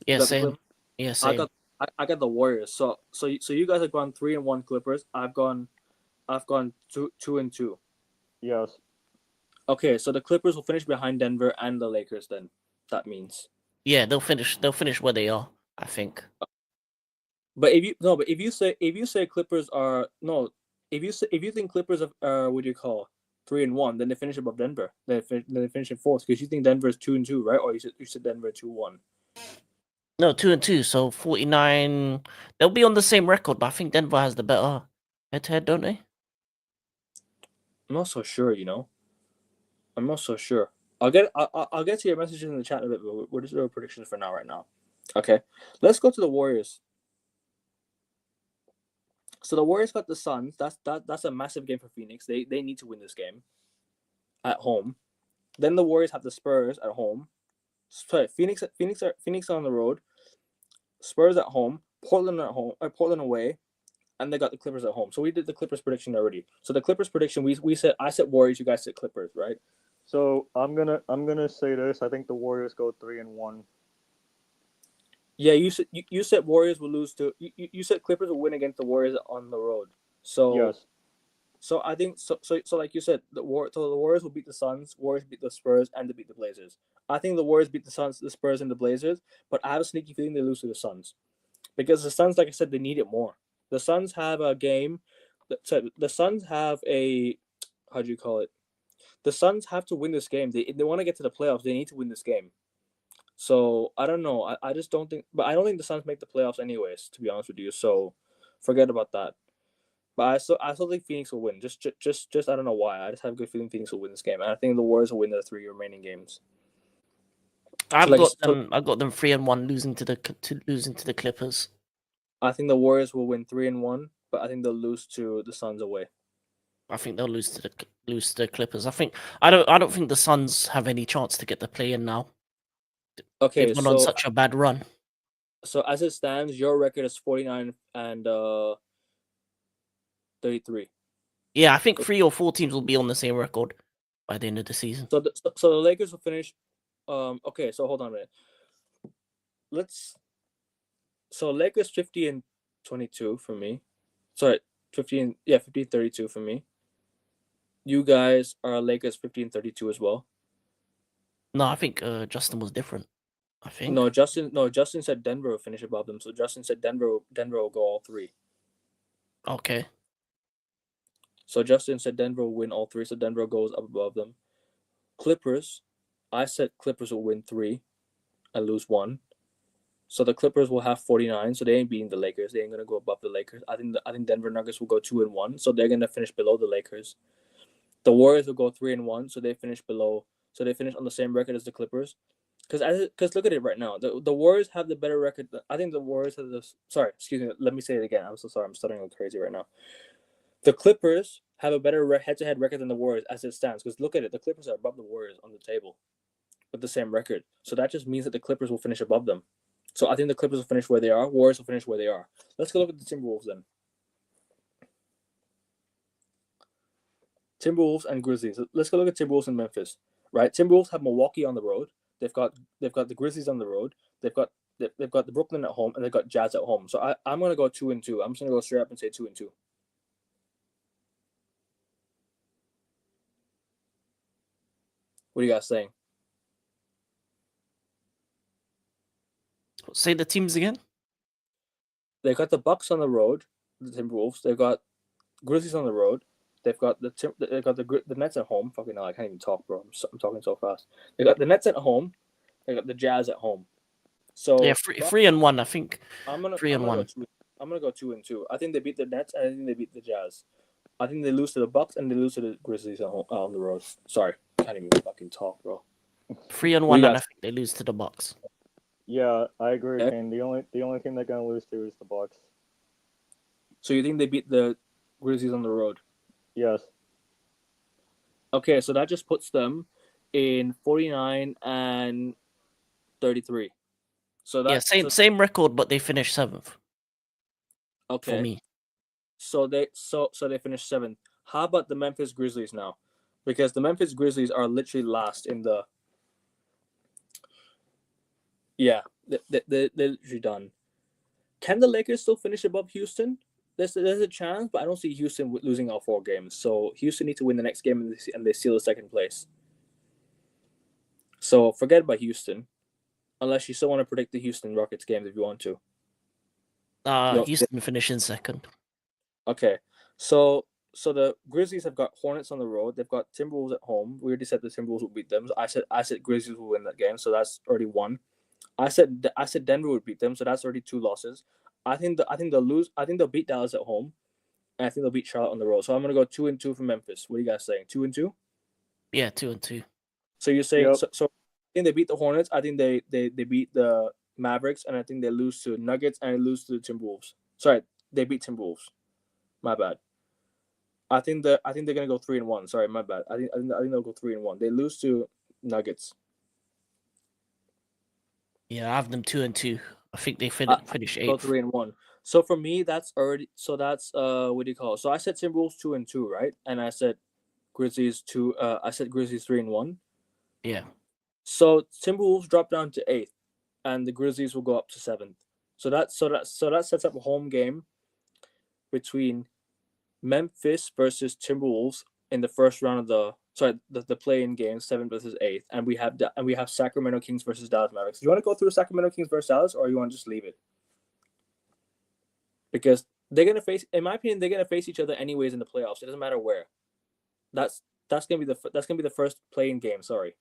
Yeah, same. Yeah, same. I got the Warriors. So you guys have gone 3-1 Clippers. I've gone 2-2. Yes. Okay, so the Clippers will finish behind Denver and the Lakers. Then that means. Yeah, they'll finish where they are, I think. But if you say Clippers are if you think Clippers are what do you call 3-1, then they finish above Denver. Then they finish in 4th because you think Denver is 2-2, right? Or you said Denver 2-1. No, 2-2. So 49. They'll be on the same record, but I think Denver has the better head-to-head, don't they? I'm not so sure. I'm not so sure. I'll get to your messages in the chat in a bit. But we're just doing predictions for now, right now. Okay, let's go to the Warriors. So the Warriors got the Suns. That's a massive game for Phoenix. They need to win this game at home. Then the Warriors have the Spurs at home. Sorry, Phoenix on the road. Spurs at home. Portland at home. Portland away, and they got the Clippers at home. So we did the Clippers prediction already. So the Clippers prediction, I said Warriors. You guys said Clippers, right? So I'm gonna say this. I think the Warriors go 3-1. Yeah, you said Warriors will lose to you said Clippers will win against the Warriors on the road. So yes. So I think so like you said, the Warriors will beat the Suns, Warriors beat the Spurs, and they beat the Blazers. I think the Warriors beat the Suns, the Spurs, and the Blazers, but I have a sneaky feeling they lose to the Suns. Because the Suns, like I said, they need it more. The Suns have a game the Suns have a how do you call it? The Suns have to win this game. They want to get to the playoffs, they need to win this game. So I don't know. I just don't think but I don't think the Suns make the playoffs anyways, to be honest with you. So forget about that. But I still think Phoenix will win. Just I don't know why. I just have a good feeling Phoenix will win this game. And I think the Warriors will win their 3 remaining games. I've like, got them. I've got them 3-1 losing to the Clippers. I think the Warriors will win 3-1, but I think they'll lose to the Suns away. I think they'll lose to the Clippers. I don't think the Suns have any chance to get the play in now. Okay, They've gone on such a bad run. So as it stands, your record is 49 and 33. Yeah, I think 3 or 4 teams will be on the same record by the end of the season. So the Lakers will finish. Okay, so hold on a minute. So Lakers 50 and 22 for me. Sorry, 50-32 for me. You guys are Lakers 50 and 32 as well. No, I think Justin was different. I think. No, Justin said Denver will finish above them. So Justin said Denver will go all 3. Okay. So Justin said Denver will win all 3. So Denver goes up above them. Clippers, I said Clippers will win 3 and lose 1. So the Clippers will have 49. So they ain't beating the Lakers. They ain't gonna go above the Lakers. I think Denver Nuggets will go 2-1. So they're gonna finish below the Lakers. The Warriors will go 3-1. So they finish below. So they finish on the same record as the Clippers. Because look at it right now. The Warriors have the better record. I think the Warriors have the. Sorry, excuse me. Let me say it again. I'm so sorry. I'm stuttering like crazy right now. The Clippers have a better head-to-head record than the Warriors as it stands. Because look at it. The Clippers are above the Warriors on the table with the same record. So that just means that the Clippers will finish above them. So I think the Clippers will finish where they are. Warriors will finish where they are. Let's go look at the Timberwolves then. Timberwolves and Grizzlies. Let's go look at Timberwolves and Memphis. Right? Timberwolves have Milwaukee on the road. They've got the Grizzlies on the road. They've got the Brooklyn at home, and they've got Jazz at home. So I'm gonna go 2-2. I'm just gonna go straight up and say 2-2. What are you guys saying? Say the teams again. They've got the Bucks on the road, the Timberwolves. They've got Grizzlies on the road. They've got the Nets at home. Fucking hell, I can't even talk, bro. I'm talking so fast. They got the Nets at home. They got the Jazz at home. So yeah, 3-1. I think. I'm gonna 3-1. I'm gonna go 2-2. I think they beat the Nets and I think they beat the Jazz. I think they lose to the Bucks and they lose to the Grizzlies at home, on the road. Sorry, can't even fucking talk, bro. 3-1, and I think they lose to the Bucks. Yeah, I agree. Okay. And the only thing they're gonna lose to is the Bucks. So you think they beat the Grizzlies on the road? Yes. Okay, so that just puts them in 49 and 33. So that same record, but they finished 7th. Okay. For me. So they finished 7th. How about the Memphis Grizzlies now? Because the Memphis Grizzlies are literally last in the. Yeah, they're literally done. Can the Lakers still finish above Houston? There's a chance, but I don't see Houston losing all 4 games. So Houston needs to win the next game, and they steal the 2nd place. So forget about Houston, unless you still want to predict the Houston Rockets games if you want to. Houston finishing 2nd. Okay, so the Grizzlies have got Hornets on the road. They've got Timberwolves at home. We already said the Timberwolves will beat them. So I said Grizzlies will win that game. So that's already 1. I said Denver would beat them. So that's already 2 losses. I think they'll lose. I think they'll beat Dallas at home, and I think they'll beat Charlotte on the road. So I'm gonna go 2-2 for Memphis. What are you guys saying? 2-2? Yeah, 2-2. So you're saying so I think they beat the Hornets. I think they beat the Mavericks, and I think they lose to Nuggets and they lose to the Timberwolves. Sorry, they beat Timberwolves. My bad. I think they're gonna go 3-1. Sorry, my bad. I think they'll go 3-1. They lose to Nuggets. Yeah, I have them 2-2. I think they finish 8th. Go 3-1. So for me, that's already. So that's what do you call it? So I said Timberwolves 2-2, right? And I said Grizzlies 2. I said Grizzlies 3-1. Yeah. So Timberwolves drop down to 8th, and the Grizzlies will go up to 7th. So that sets up a home game between Memphis versus Timberwolves in the first round of the play-in game, 7th versus 8th, and we have Sacramento Kings versus Dallas Mavericks. Do you want to go through Sacramento Kings versus Dallas, or you want to just leave it? Because they're gonna face, in my opinion, they're gonna face each other anyways in the playoffs. It doesn't matter where. That's gonna be the first play-in game. Sorry.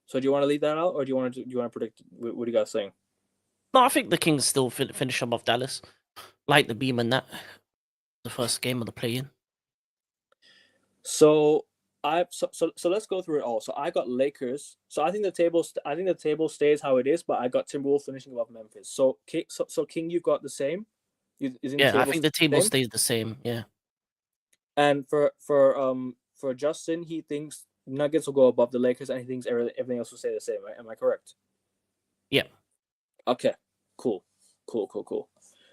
So do you want to leave that out, or do you want to predict? What are you guys saying? No, I think the Kings still finish above Dallas, like the beam and that. The first game of the play-in. So So let's go through it all. So I got Lakers. So I think the table stays how it is, but I got Timberwolves finishing above Memphis. So King, you've got the same. Yeah, I think the table stays the same. Yeah. And for Justin, he thinks Nuggets will go above the Lakers, and he thinks everything else will stay the same. Right? Am I correct? Yeah. Okay. Cool.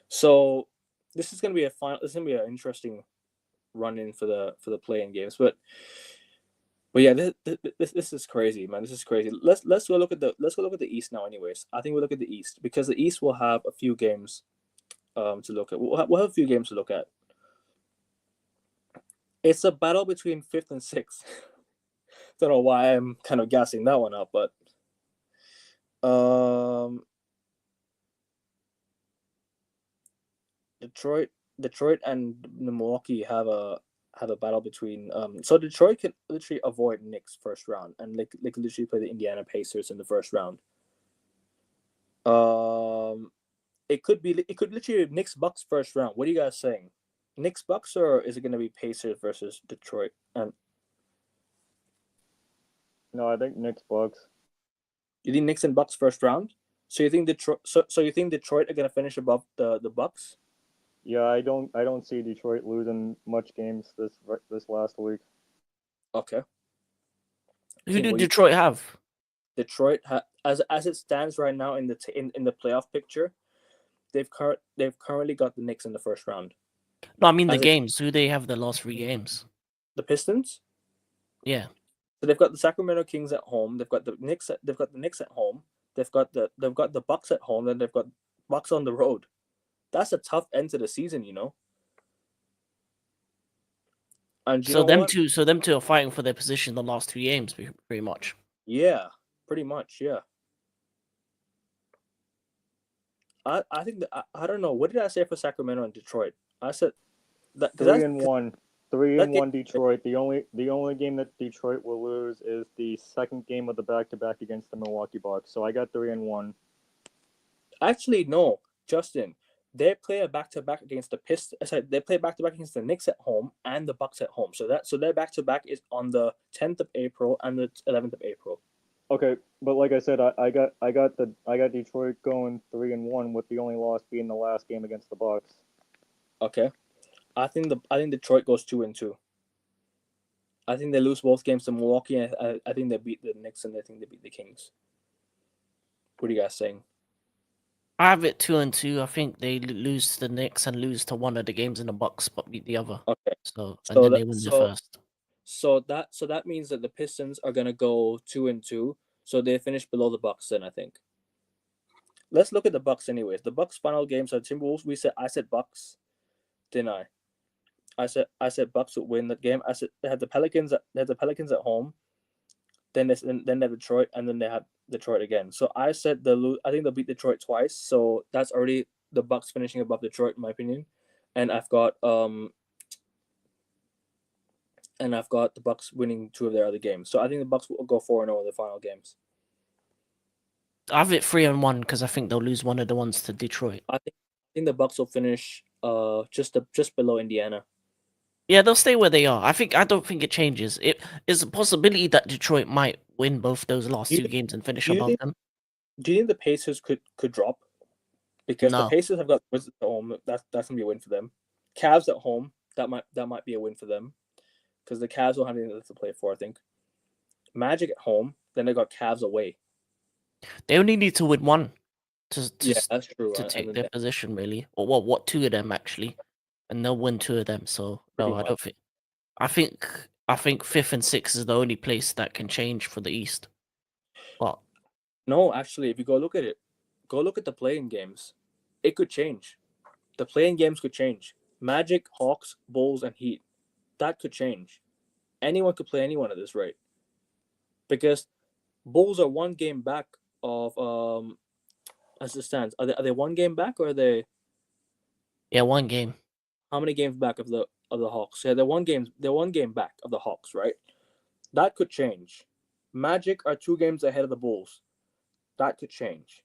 So this is gonna be an interesting run in for the play-in games, but yeah, this is crazy, man. This is crazy. Let's go look at the East now. Anyways, I think we'll look at the East because the East will have a few games to look at. We'll have a few games to look at. It's a battle between 5th and 6th. Don't know why I'm kind of gassing that one up, but Detroit and Milwaukee have a battle between so Detroit can literally avoid Knicks first round, and they could literally play the Indiana Pacers in the first round. It could literally be Knicks Bucks first round. What are you guys saying? Knicks Bucks, or is it going to be Pacers versus Detroit? And No, I think Knicks Bucks. you think Knicks and Bucks first round? So you think Detroit? So you think Detroit are going to finish above the Bucks? Yeah, I don't see Detroit losing much games this last week. Okay. Who did Detroit have? Detroit as it stands right now in the playoff picture, they've currently got the Knicks in the first round. No, I mean the games. Who they have the last 3 games? The Pistons. Yeah. So they've got the Sacramento Kings at home. They've got the Knicks. They've got the Knicks at home. They've got the Bucks at home. Then they've got Bucks on the road. That's a tough end to the season, you know. And so them two are fighting for their position the last 2 games, pretty much. Yeah, pretty much. Yeah. I think that I don't know. What did I say for Sacramento and Detroit? I said that 3-1. 3-1 Detroit. The only game that Detroit will lose is the second game of the back-to-back against the Milwaukee Bucks. So I got 3-1. Actually, no, Justin. They play a back-to-back against the Pistons. Sorry, they play back-to-back against the Knicks at home and the Bucks at home. So their back-to-back is on the 10th of April and the 11th of April. Okay, but like I said, I got Detroit going 3-1 with the only loss being the last game against the Bucks. Okay, I think Detroit goes 2-2. I think they lose both games to Milwaukee. And I think they beat the Knicks, and I think they beat the Kings. What are you guys saying? I have it 2-2. I think they lose to the Knicks and lose to one of the games in the Bucks, but beat the other. Okay, so then they win the first. So that means that the Pistons are gonna go 2-2. So they finish below the Bucks. Then I think. Let's look at the Bucks anyways. The Bucks final games are Timberwolves. I said Bucks, didn't I? I said Bucks would win that game. I said they had the Pelicans. They had the Pelicans at home. Then they have Detroit, and then they have Detroit again. So I said I think they'll beat Detroit twice. So that's already the Bucks finishing above Detroit, in my opinion. And I've got the Bucks winning 2 of their other games. So I think the Bucks will go 4-0 in the final games. I have it 3-1 because I think they'll lose one of the ones to Detroit. I think the Bucks will finish just below Indiana. Yeah, they'll stay where they are. I don't think it changes. It is a possibility that Detroit might win both those last 2 games and finish above them. Do you think the Pacers could drop? Because No. the Pacers have got Wizards at home. That's gonna be a win for them. Cavs at home. That might be a win for them. Because the Cavs will have anything to play for, I think. Magic at home. Then they got Cavs away. They only need to win one that's true. To take their position, really. Or what 2 of them actually, and they'll win 2 of them. So no, I don't think. I think 5th and 6th is the only place that can change for the East. But no, actually, if you go look at it, go look at the play-in games. It could change. The play-in games could change. Magic, Hawks, Bulls, and Heat. That could change. Anyone could play anyone at this rate. Because Bulls are 1 game back of as it stands. Are they 1 game back, or are they? Yeah, 1 game. How many games back of the Hawks? Yeah, they're 1 game back of the Hawks, right? That could change. Magic are 2 games ahead of the Bulls. That could change.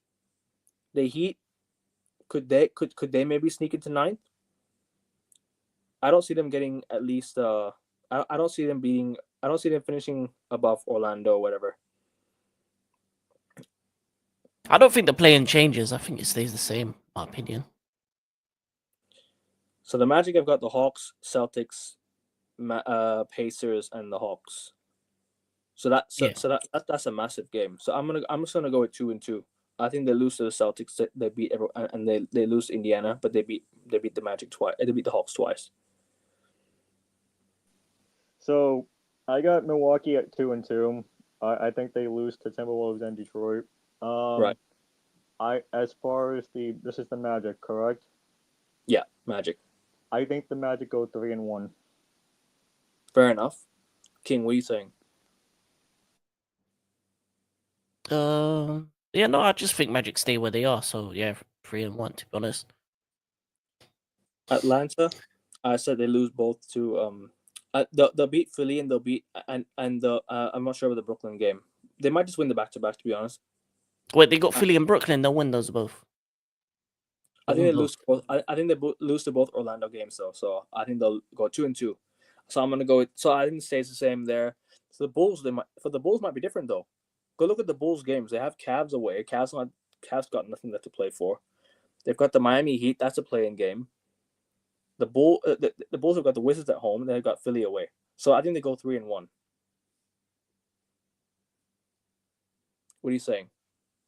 The Heat, could they maybe sneak into 9th? I don't see them getting at least I don't see them beating I don't see them finishing above Orlando or whatever. I don't think the play-in changes. I think it stays the same, in my opinion. So the Magic have got the Hawks, Celtics, Pacers, and the Hawks. So that's a massive game. So I'm just gonna go with 2-2. I think they lose to the Celtics. They beat everyone, and they lose to Indiana, but they beat the Magic twice. They beat the Hawks twice. So I got Milwaukee at 2-2. I think they lose to Timberwolves and Detroit. Right. As far as this is the Magic, correct? Yeah, Magic. I think the Magic go 3-1. Fair enough. King, what are you saying? Yeah, no, I just think Magic stay where they are. So yeah, 3-1 to be honest. Atlanta, I said they lose both to they'll beat Philly and they'll beat and I'm not sure about the Brooklyn game. They might just win the back-to-back, to be honest. Wait, they got Philly and Brooklyn. They'll win those both. I think they lose. I think they lose to both Orlando games though, so I think they'll go 2-2. So I'm gonna go with. So I think it stays the same there. So the Bulls, the Bulls might be different though. Go look at the Bulls games. They have Cavs away. Cavs got nothing left to play for. They've got the Miami Heat. That's a playing game. The Bulls have got the Wizards at home. And they've got Philly away. So I think they go 3-1. What are you saying?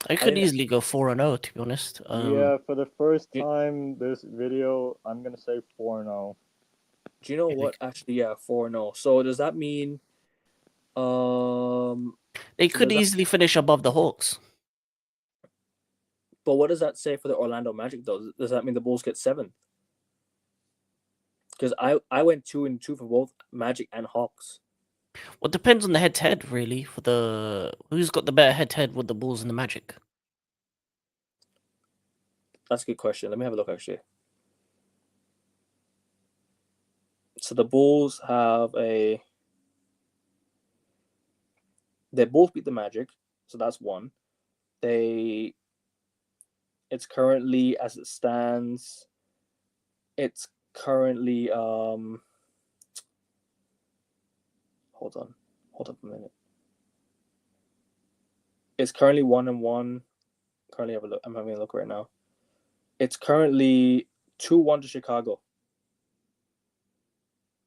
I could easily go 4-0 to be honest. Yeah, for the first time this video, I'm gonna say 4-0. Do you know what? Actually, yeah, 4-0. So does that mean they could easily finish above the Hawks? But what does that say for the Orlando Magic though? Does that mean the Bulls get 7th? Because I went 2-2 for both Magic and Hawks. Well, it depends on the head-to-head, really. For who's got the better head-to-head with the Bulls and the Magic? That's a good question. Let me have a look, actually. So the Bulls have they both beat the Magic, so that's one. It's currently, as it stands, it's currently hold up a minute. It's currently 1-1. Currently I'm having a look right now. It's currently 2-1 to Chicago.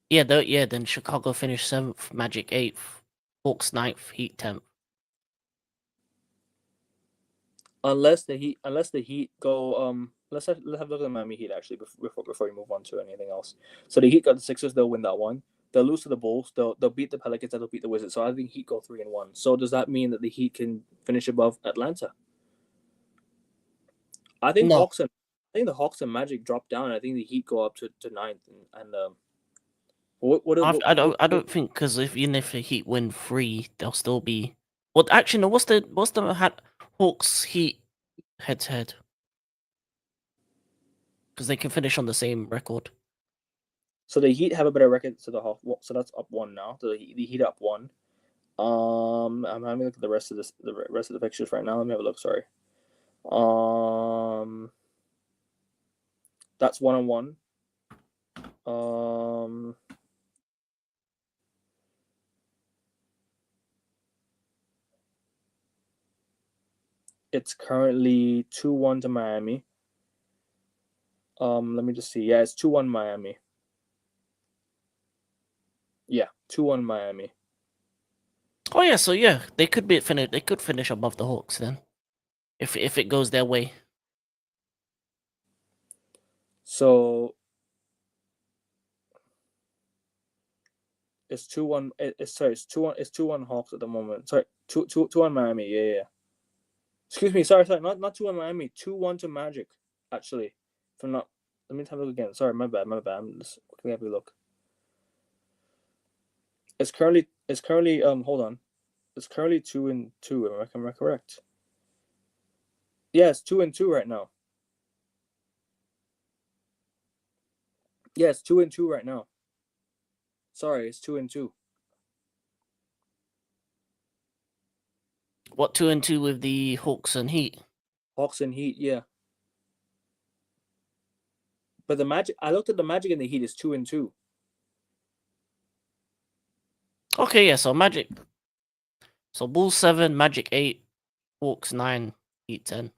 Yeah, then Chicago finished 7th, Magic 8th, Hawks 9th, Heat 10th. Unless the Heat go let's have a look at the Miami Heat actually before we move on to anything else. So the Heat got the Sixers, they'll win that one. They'll lose to the Bulls, they'll beat the Pelicans, they'll beat the Wizards. So I think Heat go 3-1. So does that mean that the Heat can finish above Atlanta? I think No. the Hawks and Magic drop down. I think the Heat go up to 9th and I don't think, because even if the Heat win 3, they'll still be. Well, actually, no. What's the Hawks Heat head-to-head? Because they can finish on the same record. So the Heat have a better record to the Hawks. So that's up 1 now. So the Heat up 1. I'm having a look at the rest of the pictures right now. Let me have a look. Sorry. That's 1-1. It's currently 2-1 to Miami. Let me just see. Yeah, it's 2-1 Miami. Yeah, 2-1 Miami. Oh yeah, so yeah, they could finish above the Hawks then, if it goes their way. So it's 2-1. It's 2-1. It's 2-1 Hawks at the moment. Sorry, 2-1 Miami. Yeah. Excuse me. Sorry. Not 2-1 Miami. 2-1 to Magic. Actually, let me have a look again. Sorry, my bad. I'm just quickly have a look. It's currently hold on. It's currently 2-2. Am I correct? Yeah, it's 2-2 right now. Yeah, it's 2-2 right now. Sorry, it's 2-2. What 2-2 with the Hawks and Heat? Hawks and Heat, yeah. But the Magic, I looked at the Magic and the Heat is 2-2. Okay, yeah. So Magic. So Bulls 7, Magic 8, Hawks 9, Heat 10.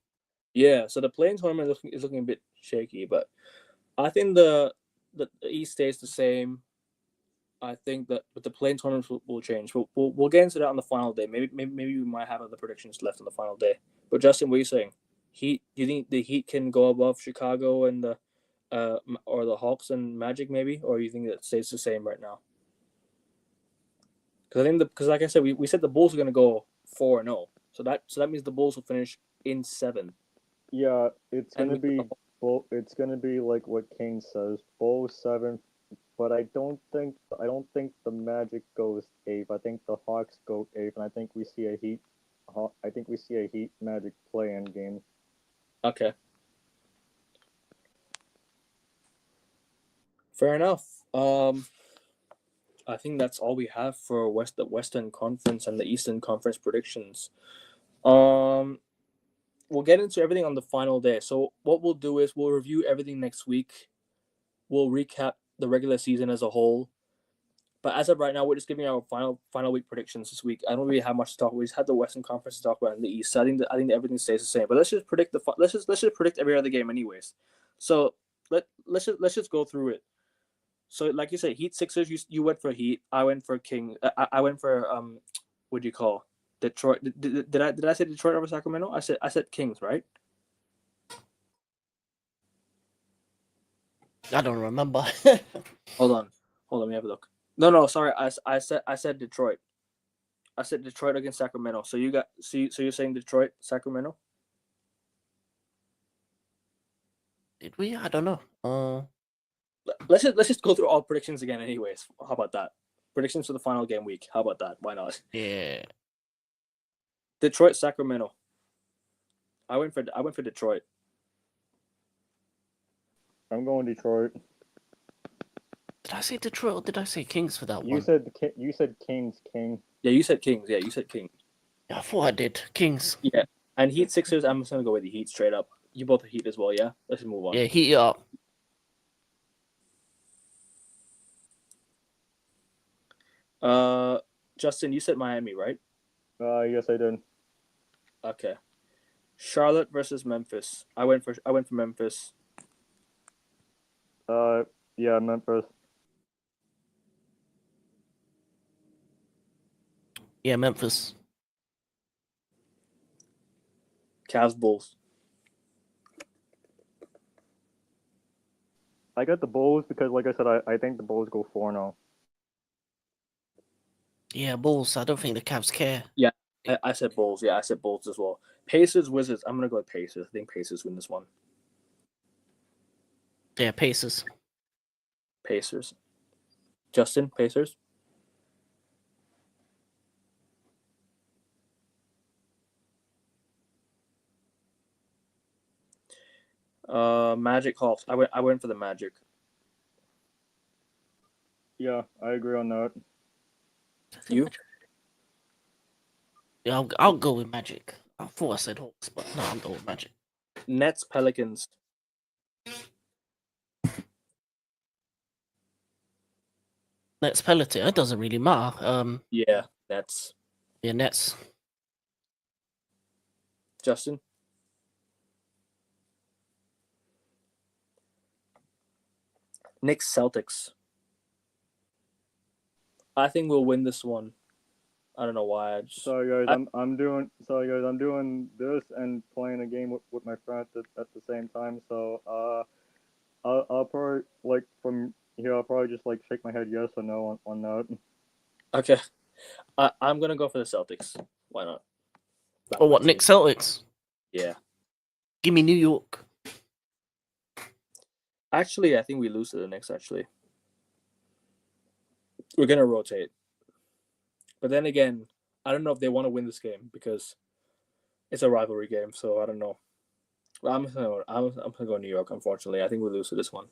Yeah, so the playing tournament is looking a bit shaky, but I think the East stays the same. I think that but the playing tournaments will change. We'll get into that on the final day. Maybe we might have other predictions left on the final day. But Justin, what are you saying? Heat? Do you think the Heat can go above Chicago and the or the Hawks and Magic maybe, or you think it stays the same right now? Because I think because like I said, we said the Bulls are going to go 4-0, so that means the Bulls will finish in 7. Yeah, it's And gonna be it's gonna be like what Kane says, Bulls 7. But I don't think the Magic goes 8th. I think the Hawks go 8th, and I think we see a Heat. I think we see a Heat Magic play-in game. Okay. Fair enough. I think that's all we have for the Western Conference and the Eastern Conference predictions. We'll get into everything on the final day. So what we'll do is we'll review everything next week. We'll recap the regular season as a whole. But as of right now, we're just giving our final week predictions this week. I don't really have much to talk. We just had the Western Conference to talk about in the East. So I think that everything stays the same. But let's just predict let's just predict every other game, anyways. So let's just go through it. So like you said, Heat Sixers. You went for Heat. I went for King. I went for what do you call Detroit? Did I say Detroit over Sacramento? I said Kings, right? I don't remember. Hold on. Let me have a look. No, sorry. I said Detroit. I said Detroit against Sacramento. So you're saying Detroit, Sacramento? Did we? I don't know. Let's just go through all predictions again, anyways. How about that? Predictions for the final game week. How about that? Why not? Yeah. Detroit, Sacramento. I went for Detroit. I'm going Detroit. Did I say Detroit or did I say Kings for that You one? said Kings, King. Yeah, you said Kings. Yeah, you said Kings. Yeah, I thought I did. Kings. Yeah, and Heat Sixers. I'm just gonna go with the Heat straight up. You both are Heat as well. Yeah, let's just move on. Yeah, heat it up. Justin, you said Miami, right? Yes, I did. Okay. Charlotte versus Memphis. I went for Memphis. Yeah, Memphis. Yeah, Memphis. Cavs Bulls. I got the Bulls because, like I said, I think the Bulls go 4-0. Yeah, Bulls. I don't think the Cavs care. Yeah, I said Bulls. Yeah, I said Bulls as well. Pacers, Wizards. I'm gonna go with Pacers. I think Pacers win this one. Yeah, Pacers. Pacers. Justin, Pacers. Magic Hawks. I went for the Magic. Yeah, I agree on that. You? Yeah, I'll go with Magic. I thought I said Hawks, but no, I'll go with Magic. Nets, Pelicans. Nets Peloton. It doesn't really matter. Yeah, Nets. Yeah, Nets. Justin. Knicks, Celtics. I think we'll win this one. I don't know why. Sorry guys, I'm doing this and playing a game with my friends at the same time. So I'll probably from here I'll probably just shake my head yes or no on that. Okay. I'm gonna go for the Celtics. Why not? Oh, what? Knicks Celtics? Yeah. Give me New York. Actually, I think we lose to the Knicks. Actually, we're gonna rotate. But then again, I don't know if they want to win this game because it's a rivalry game. So I don't know. Well, I'm gonna go New York. Unfortunately, I think we lose to this one.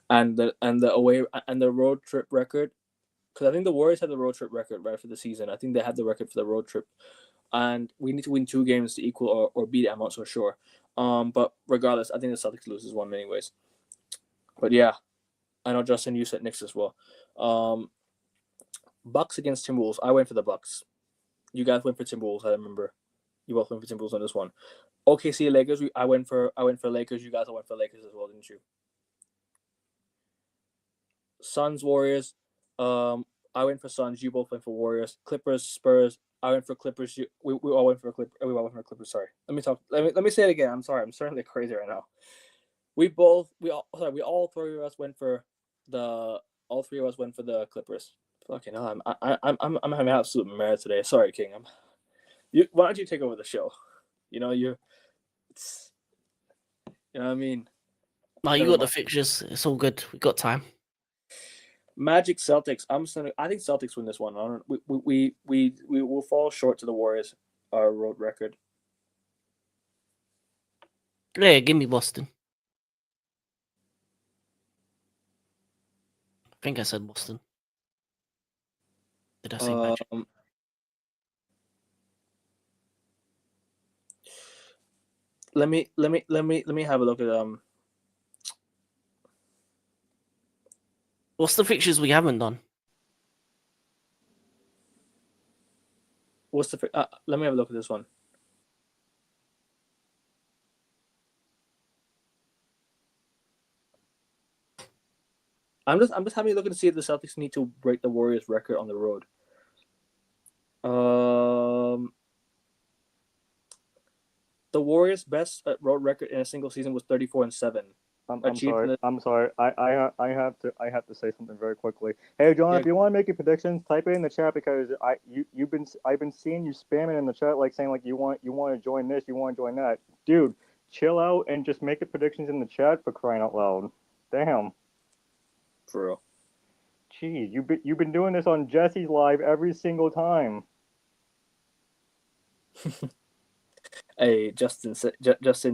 And the away and the road trip record, because I think the Warriors had the road trip record right for the season. I think they had the record for the road trip, and we need to win 2 games to equal or beat it. I'm not so sure. But regardless, I think the Celtics loses one anyways. But yeah, I know Justin, you said Knicks as well. Bucks against Timberwolves. I went for the Bucks. You guys went for Timberwolves. I remember. You both went for Timberwolves on this one. OKC Lakers. I went for Lakers. You guys went for Lakers as well, didn't you? Suns Warriors. I went for Suns. You both went for Warriors. Clippers Spurs. I went for Clippers. We all went for Clippers. We all went for Clippers. Sorry. Let me say it again. I'm sorry. I'm starting to get crazy right now. We all three of us went for the Clippers. Fucking hell, I'm having absolute mad today. Sorry, King. Why don't you take over the show? You know what I mean. No, you got the fixtures. It's all good. We got time. Magic Celtics. I think Celtics win this one. We will fall short to the Warriors. Our road record. Yeah, give me Boston. I think I said Boston. Did I say Magic? Let me have a look at What's the fixtures we haven't done? Let me have a look at this one. I'm just having a look to see if the Celtics need to break the Warriors record on the road. The Warriors' best road record in a single season was 34-7. I'm sorry. I have to say something very quickly. Hey John, if you want to make your predictions, type it in the chat because I've been seeing you spamming in the chat like saying like you want to join this, you want to join that. Dude, chill out and just make your predictions in the chat for crying out loud. Damn. For real. Jeez, you've been doing this on Jesse's live every single time. Hey, Justin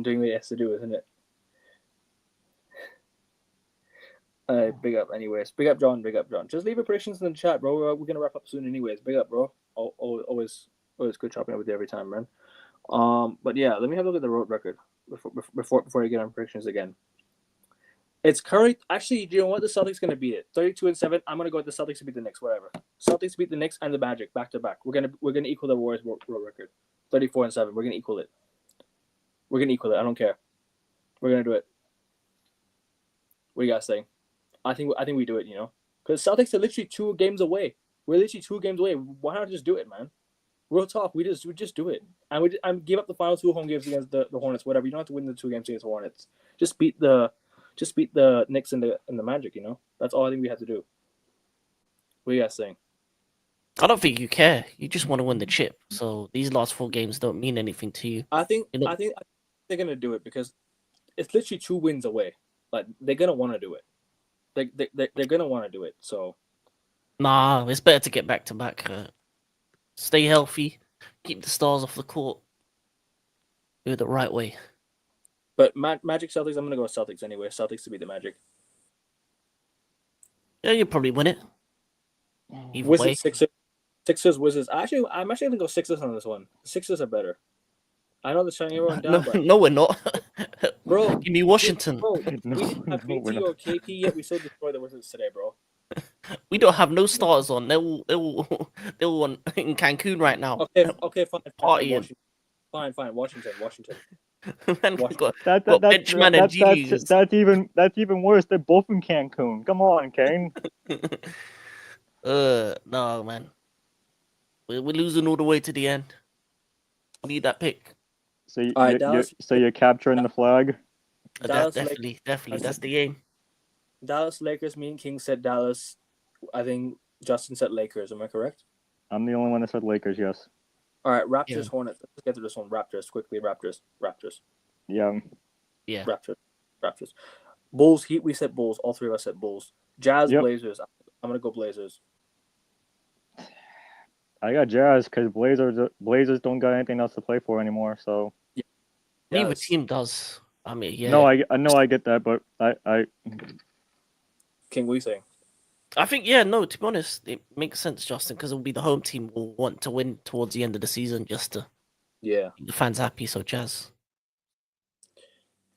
doing what he has to do, isn't it? Big up, anyways. Big up, John. Big up, John. Just leave your predictions in the chat, bro. We're gonna wrap up soon, anyways. Big up, bro. Always good chopping up with you every time, man. But yeah, let me have a look at the road record before you get on predictions again. It's current. Actually, do you know what? The Celtics gonna beat it. 32-7. I'm gonna go with the Celtics to beat the Knicks. Whatever. Celtics beat the Knicks and the Magic back to back. We're gonna equal the Warriors road record. 34-7. We're gonna equal it. I don't care. We're gonna do it. What do you guys think? I think we do it. You know, because Celtics are literally 2 games away. We're literally 2 games away. Why not just do it, man? Real talk. We just do it. And give up the final 2 home games against the Hornets. Whatever. You don't have to win the 2 games against the Hornets. Just beat the Knicks and the Magic. You know, that's all I think we have to do. What are you guys saying? I don't think you care. You just want to win the chip. So these last 4 games don't mean anything to you. I think they're gonna do it because it's literally 2 wins away. Like they're gonna want to do it. They're gonna want to do it. So. Nah, it's better to get back to back. Stay healthy. Keep the stars off the court. Do it the right way. But Magic Celtics, I'm gonna go with Celtics anyway. Celtics to beat the Magic. Yeah, you'll probably win it. Either Wizards, way. Sixers, Wizards. I'm actually gonna go Sixers on this one. The Sixers are better. I know they're shutting everyone down, but no, we're not. Bro, give me Washington. Bro, we didn't have BT or KP yet. We still destroyed the Wizards today, bro. We don't have no stars on. They're all in Cancun right now. Okay, fine. Partying. Fine. Washington. Man, that's even worse. They're both in Cancun. Come on, Kane. No, man. We're losing all the way to the end. We need that pick. So you're capturing the flag. Definitely. That's the game. Dallas Lakers. Me and King said Dallas. I think Justin said Lakers. Am I correct? I'm the only one that said Lakers. Yes. All right, Raptors, Hornets. Let's get through this one. Raptors, quickly. Raptors. Yeah. Raptors. Bulls, Heat. We said Bulls. All 3 of us said Bulls. Jazz, Blazers. I'm gonna go Blazers. I got Jazz because Blazers don't got anything else to play for anymore. So. Neither team does. I mean, yeah. No, I get that, but I. King, what are you saying? I think, to be honest, it makes sense, Justin, because it'll be the home team will want to win towards the end of the season just to keep the fans happy. So Jazz.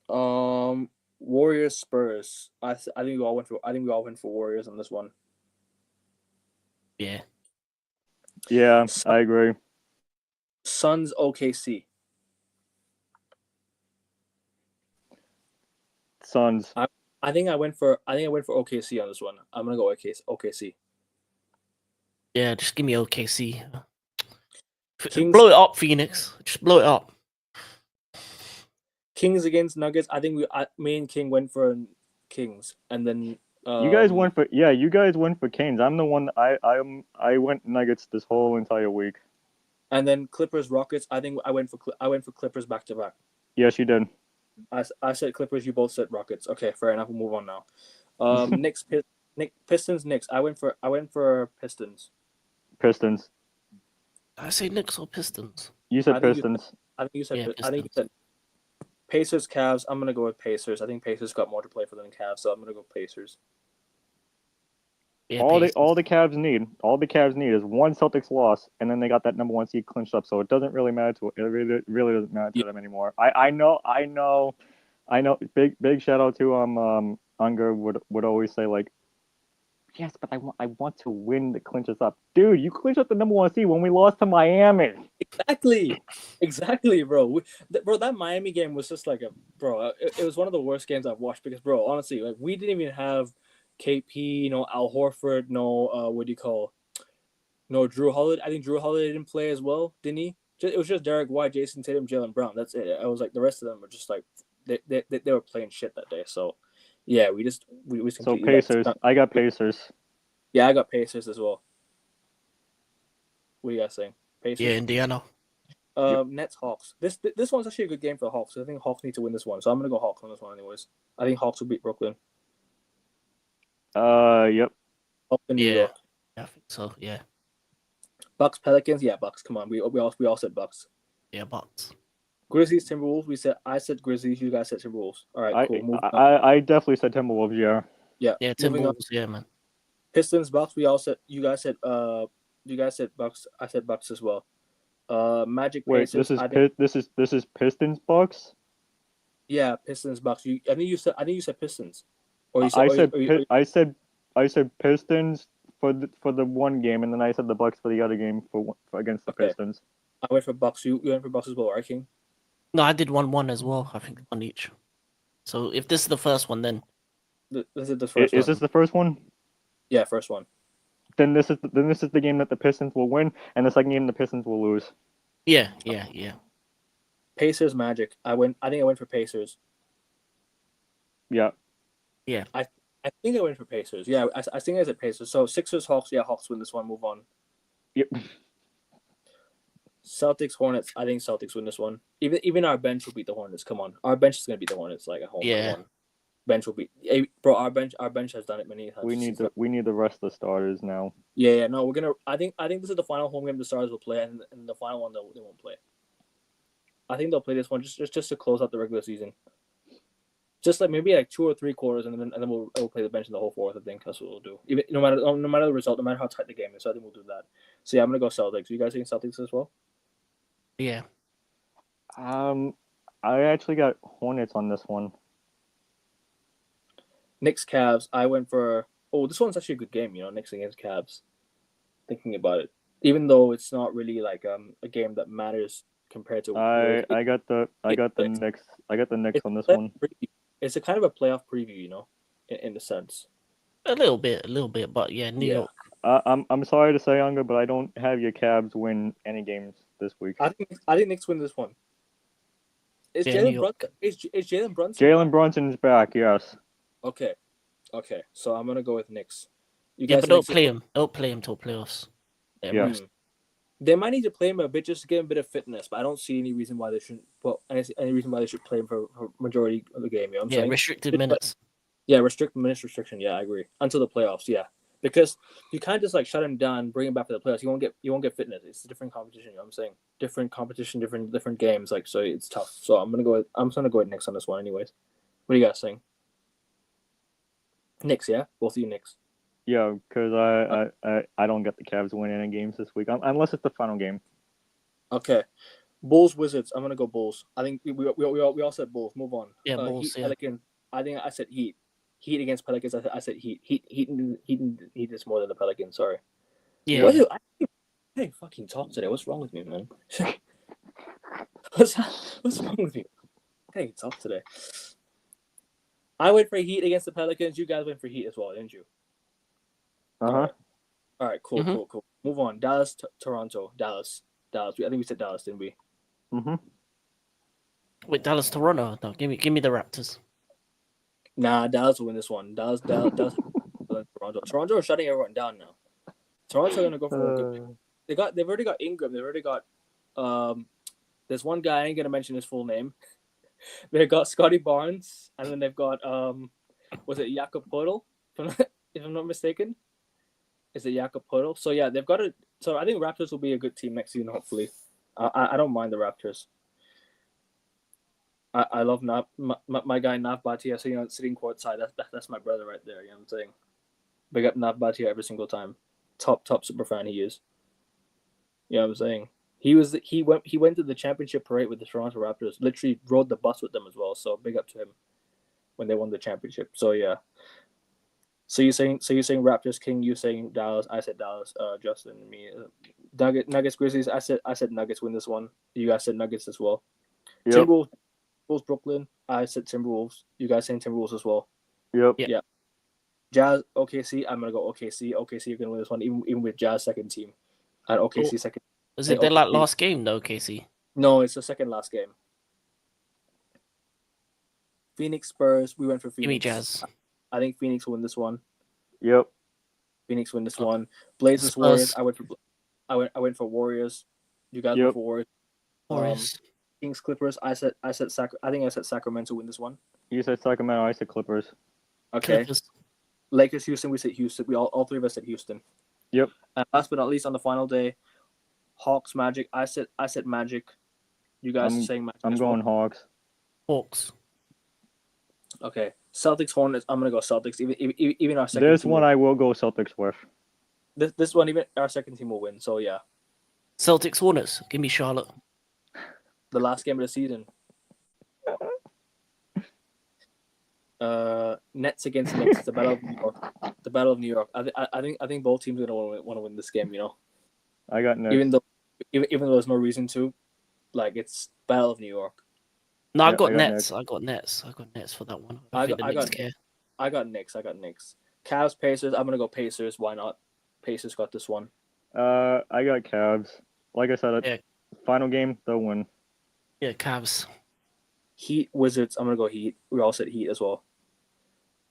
Warriors, Spurs. I think we all went for Warriors on this one. Yeah. Yeah, I agree. Suns OKC. Suns. I think I went for OKC on this one. I'm gonna go OKC. Yeah, just give me OKC. Kings Blow it up, Phoenix. Just blow it up. Kings against Nuggets. I think me and King went for Kings, and then You guys went for Canes. I'm the one. I went Nuggets this whole entire week. And then Clippers Rockets. I think I went for Clippers back to back. Yes, you did. I said Clippers. You both said Rockets. Okay, fair enough. We'll move on now. Pistons. Knicks. I went for Pistons. Pistons. I say Knicks or Pistons. You said Pistons. I think you said. Yeah, I think you said Pacers. Cavs. I'm gonna go with Pacers. I think Pacers got more to play for than Cavs, so I'm gonna go Pacers. Yeah, all the Cavs need is one Celtics loss, and then they got that number 1 seed clinched up. So it doesn't really matter to it. Really doesn't matter to them anymore. I know. Big shout out to Unger would always say like, yes, but I want to win the clinch us up, dude. You clinched up the number 1 seed when we lost to Miami. Exactly, bro. Bro, that Miami game was just like it was one of the worst games I've watched because, bro, honestly, like we didn't even have KP, Al Horford, no Drew Holiday. I think Drew Holiday didn't play as well, didn't he? It was just Derek White, Jason Tatum, Jaylen Brown. That's it. I was like, the rest of them were just like they were playing shit that day. So yeah, we So Pacers. I got Pacers. Yeah, I got Pacers as well. What are you guys saying? Pacers. Yeah, Indiana. Nets Hawks. This one's actually a good game for the Hawks. I think Hawks need to win this one, so I'm gonna go Hawks on this one anyways. I think Hawks will beat Brooklyn. Yep. Hawks in New York. I think so. Yeah. Bucks Pelicans. Yeah, Bucks. Come on, we all said Bucks. Yeah, Bucks. Grizzlies Timberwolves. I said Grizzlies. You guys said Timberwolves. All right, cool. I definitely said Timberwolves. Yeah. Yeah. Yeah, Timberwolves. Yeah, man. Pistons Bucks. We all said. You guys said Bucks. I said Bucks as well. Magic Pacers. This is Pistons Bucks. Yeah, Pistons Bucks. I think you said Pistons. Or I said Pistons for the one game, and then I said the Bucks for the other game for against the Pistons. I went for Bucks. You went for Bucks as well, right, King? No, I did 1-1 as well. I think one each. So if this is the first one, then this is the first. Is this the first one? Yeah, first one. Then this is the game that the Pistons will win, and the second game the Pistons will lose. Yeah. Pacers Magic. I think I went for Pacers. Yeah. Yeah. I think I went for Pacers. Yeah, I think I said Pacers. So Sixers Hawks. Yeah, Hawks win this one. Move on. Yep. Celtics Hornets. I think Celtics win this one. Even our bench will beat the Hornets. Come on, our bench is gonna beat the Hornets like at home. Yeah. Bench will beat. Bro, our bench has done it many times. We need the rest of the starters now. Yeah. No, we're gonna. I think this is the final home game the Stars will play, and the final one they won't play. I think they'll play this one just to close out the regular season. Just like maybe like 2 or 3 quarters, and then we'll play the bench in the whole fourth. I think that's what we'll do. Even no matter the result, no matter how tight the game is, so I think we'll do that. So yeah, I'm gonna go Celtics. You guys think Celtics as well? Yeah. I actually got Hornets on this one. Knicks Cavs. I went for. Oh, this one's actually a good game. Knicks against Cavs. Thinking about it, even though it's not really like a game that matters compared to. I got the Knicks. I got the Knicks on this one. It's a kind of a playoff preview, in a sense. A little bit, but yeah, New York. I'm sorry to say, Unger, but I don't have your Cavs win any games this week. I think Knicks win this one. Is Jalen Brunson? Is Jalen Brunson? Jalen Brunson's back. Yes. Okay. So I'm gonna go with Knicks. But don't play him. Don't play him till playoffs. Yeah. They might need to play him a bit just to get a bit of fitness, but I don't see any reason why they shouldn't. Well, any reason why they should play him for majority of the game. You know what I'm saying? Restricted minutes. Yeah, minutes restriction. Yeah, I agree. Until the playoffs. Yeah, because you can't just like shut him down, bring him back for the playoffs. You won't get fitness. It's a different competition. You know what I'm saying? Different competition, different games. Like so, it's tough. So I'm gonna go with Knicks on this one, anyways. What are you guys saying? Knicks, yeah, both of you Knicks. Yeah, because I don't get the Cavs winning any games this week unless it's the final game. Okay, Bulls Wizards. I'm gonna go Bulls. I think we all said Bulls. Move on. Yeah, Bulls. Heat, Pelicans. I think I said Heat. Heat against Pelicans. I said Heat. Heat is more than the Pelicans. Sorry. Yeah. Hey, fucking talk today. What's wrong with me, man? What's wrong with me? Hey, talk today. I went for Heat against the Pelicans. You guys went for Heat as well, didn't you? Uh-huh. All right, cool, Mhm. cool. Move on. Dallas, Toronto, Dallas. I think we said Dallas, didn't we? Mm-hmm. Wait, Dallas, Toronto. No, give me the Raptors. Nah, Dallas will win this one. Dallas, Toronto. Toronto is shutting everyone down now. Toronto are gonna go for a good. They've already got Ingram. They've already got there's one guy I ain't gonna mention his full name. They've got Scotty Barnes, and then they've got was it Jakob Poeltl? If I'm not mistaken, is it Jakob Poeltl? So yeah, they've got it. So I think Raptors will be a good team next season. Hopefully, I don't mind the Raptors. I love Nav, my guy Nav Bhatia. So sitting courtside. That's my brother right there. You know what I'm saying? Big up Nav Bhatia every single time. Top super fan he is. You know what I'm saying? He went to the championship parade with the Toronto Raptors. Literally rode the bus with them as well. So big up to him when they won the championship. So yeah. So you're saying Raptors King. You saying Dallas. I said Dallas. Justin, me. Nuggets Grizzlies. I said Nuggets win this one. You guys said Nuggets as well. Yep. Timberwolves Brooklyn. I said Timberwolves. You guys saying Timberwolves as well. Yep. Yeah. Jazz OKC. I'm gonna go OKC. OKC you're gonna win this one. Even with Jazz second team. And OKC second. Was Hey, it their like OKC. last game though, Casey? No, it's the second last game. Phoenix Spurs. We went for Phoenix. Give me Jazz. I think Phoenix will win this one. Yep. Phoenix win this one. Blazers Spurs. Warriors. I went for Warriors. You guys went for Warriors. Warriors. Kings Clippers. I think I said Sacramento win this one. You said Sacramento. I said Clippers. Okay. Clippers. Lakers Houston. We said Houston. We all three of us said Houston. Yep. And last but not least, on the final day, Hawks Magic. I said Magic. You guys are saying Magic. I'm going Hawks. Hawks. Okay. Celtics Hornets. I'm gonna go Celtics. Even our second. This team one I will go Celtics with. This one even our second team will win. So yeah. Celtics Hornets. Give me Charlotte. The last game of the season. Nets against Knicks. The Battle of New York. The Battle of New York. I think both teams are gonna want to win this game. You know. I got Nets. Even though there's no reason to, like it's Battle of New York. No, Yeah, I got I got Nets. I got Nets for that one. I got Knicks. Cavs Pacers. I'm gonna go Pacers. Why not? Pacers got this one. I got Cavs. Like I said, Yeah. final game they'll win. Yeah, Cavs. Heat Wizards. I'm gonna go Heat. We all said Heat as well.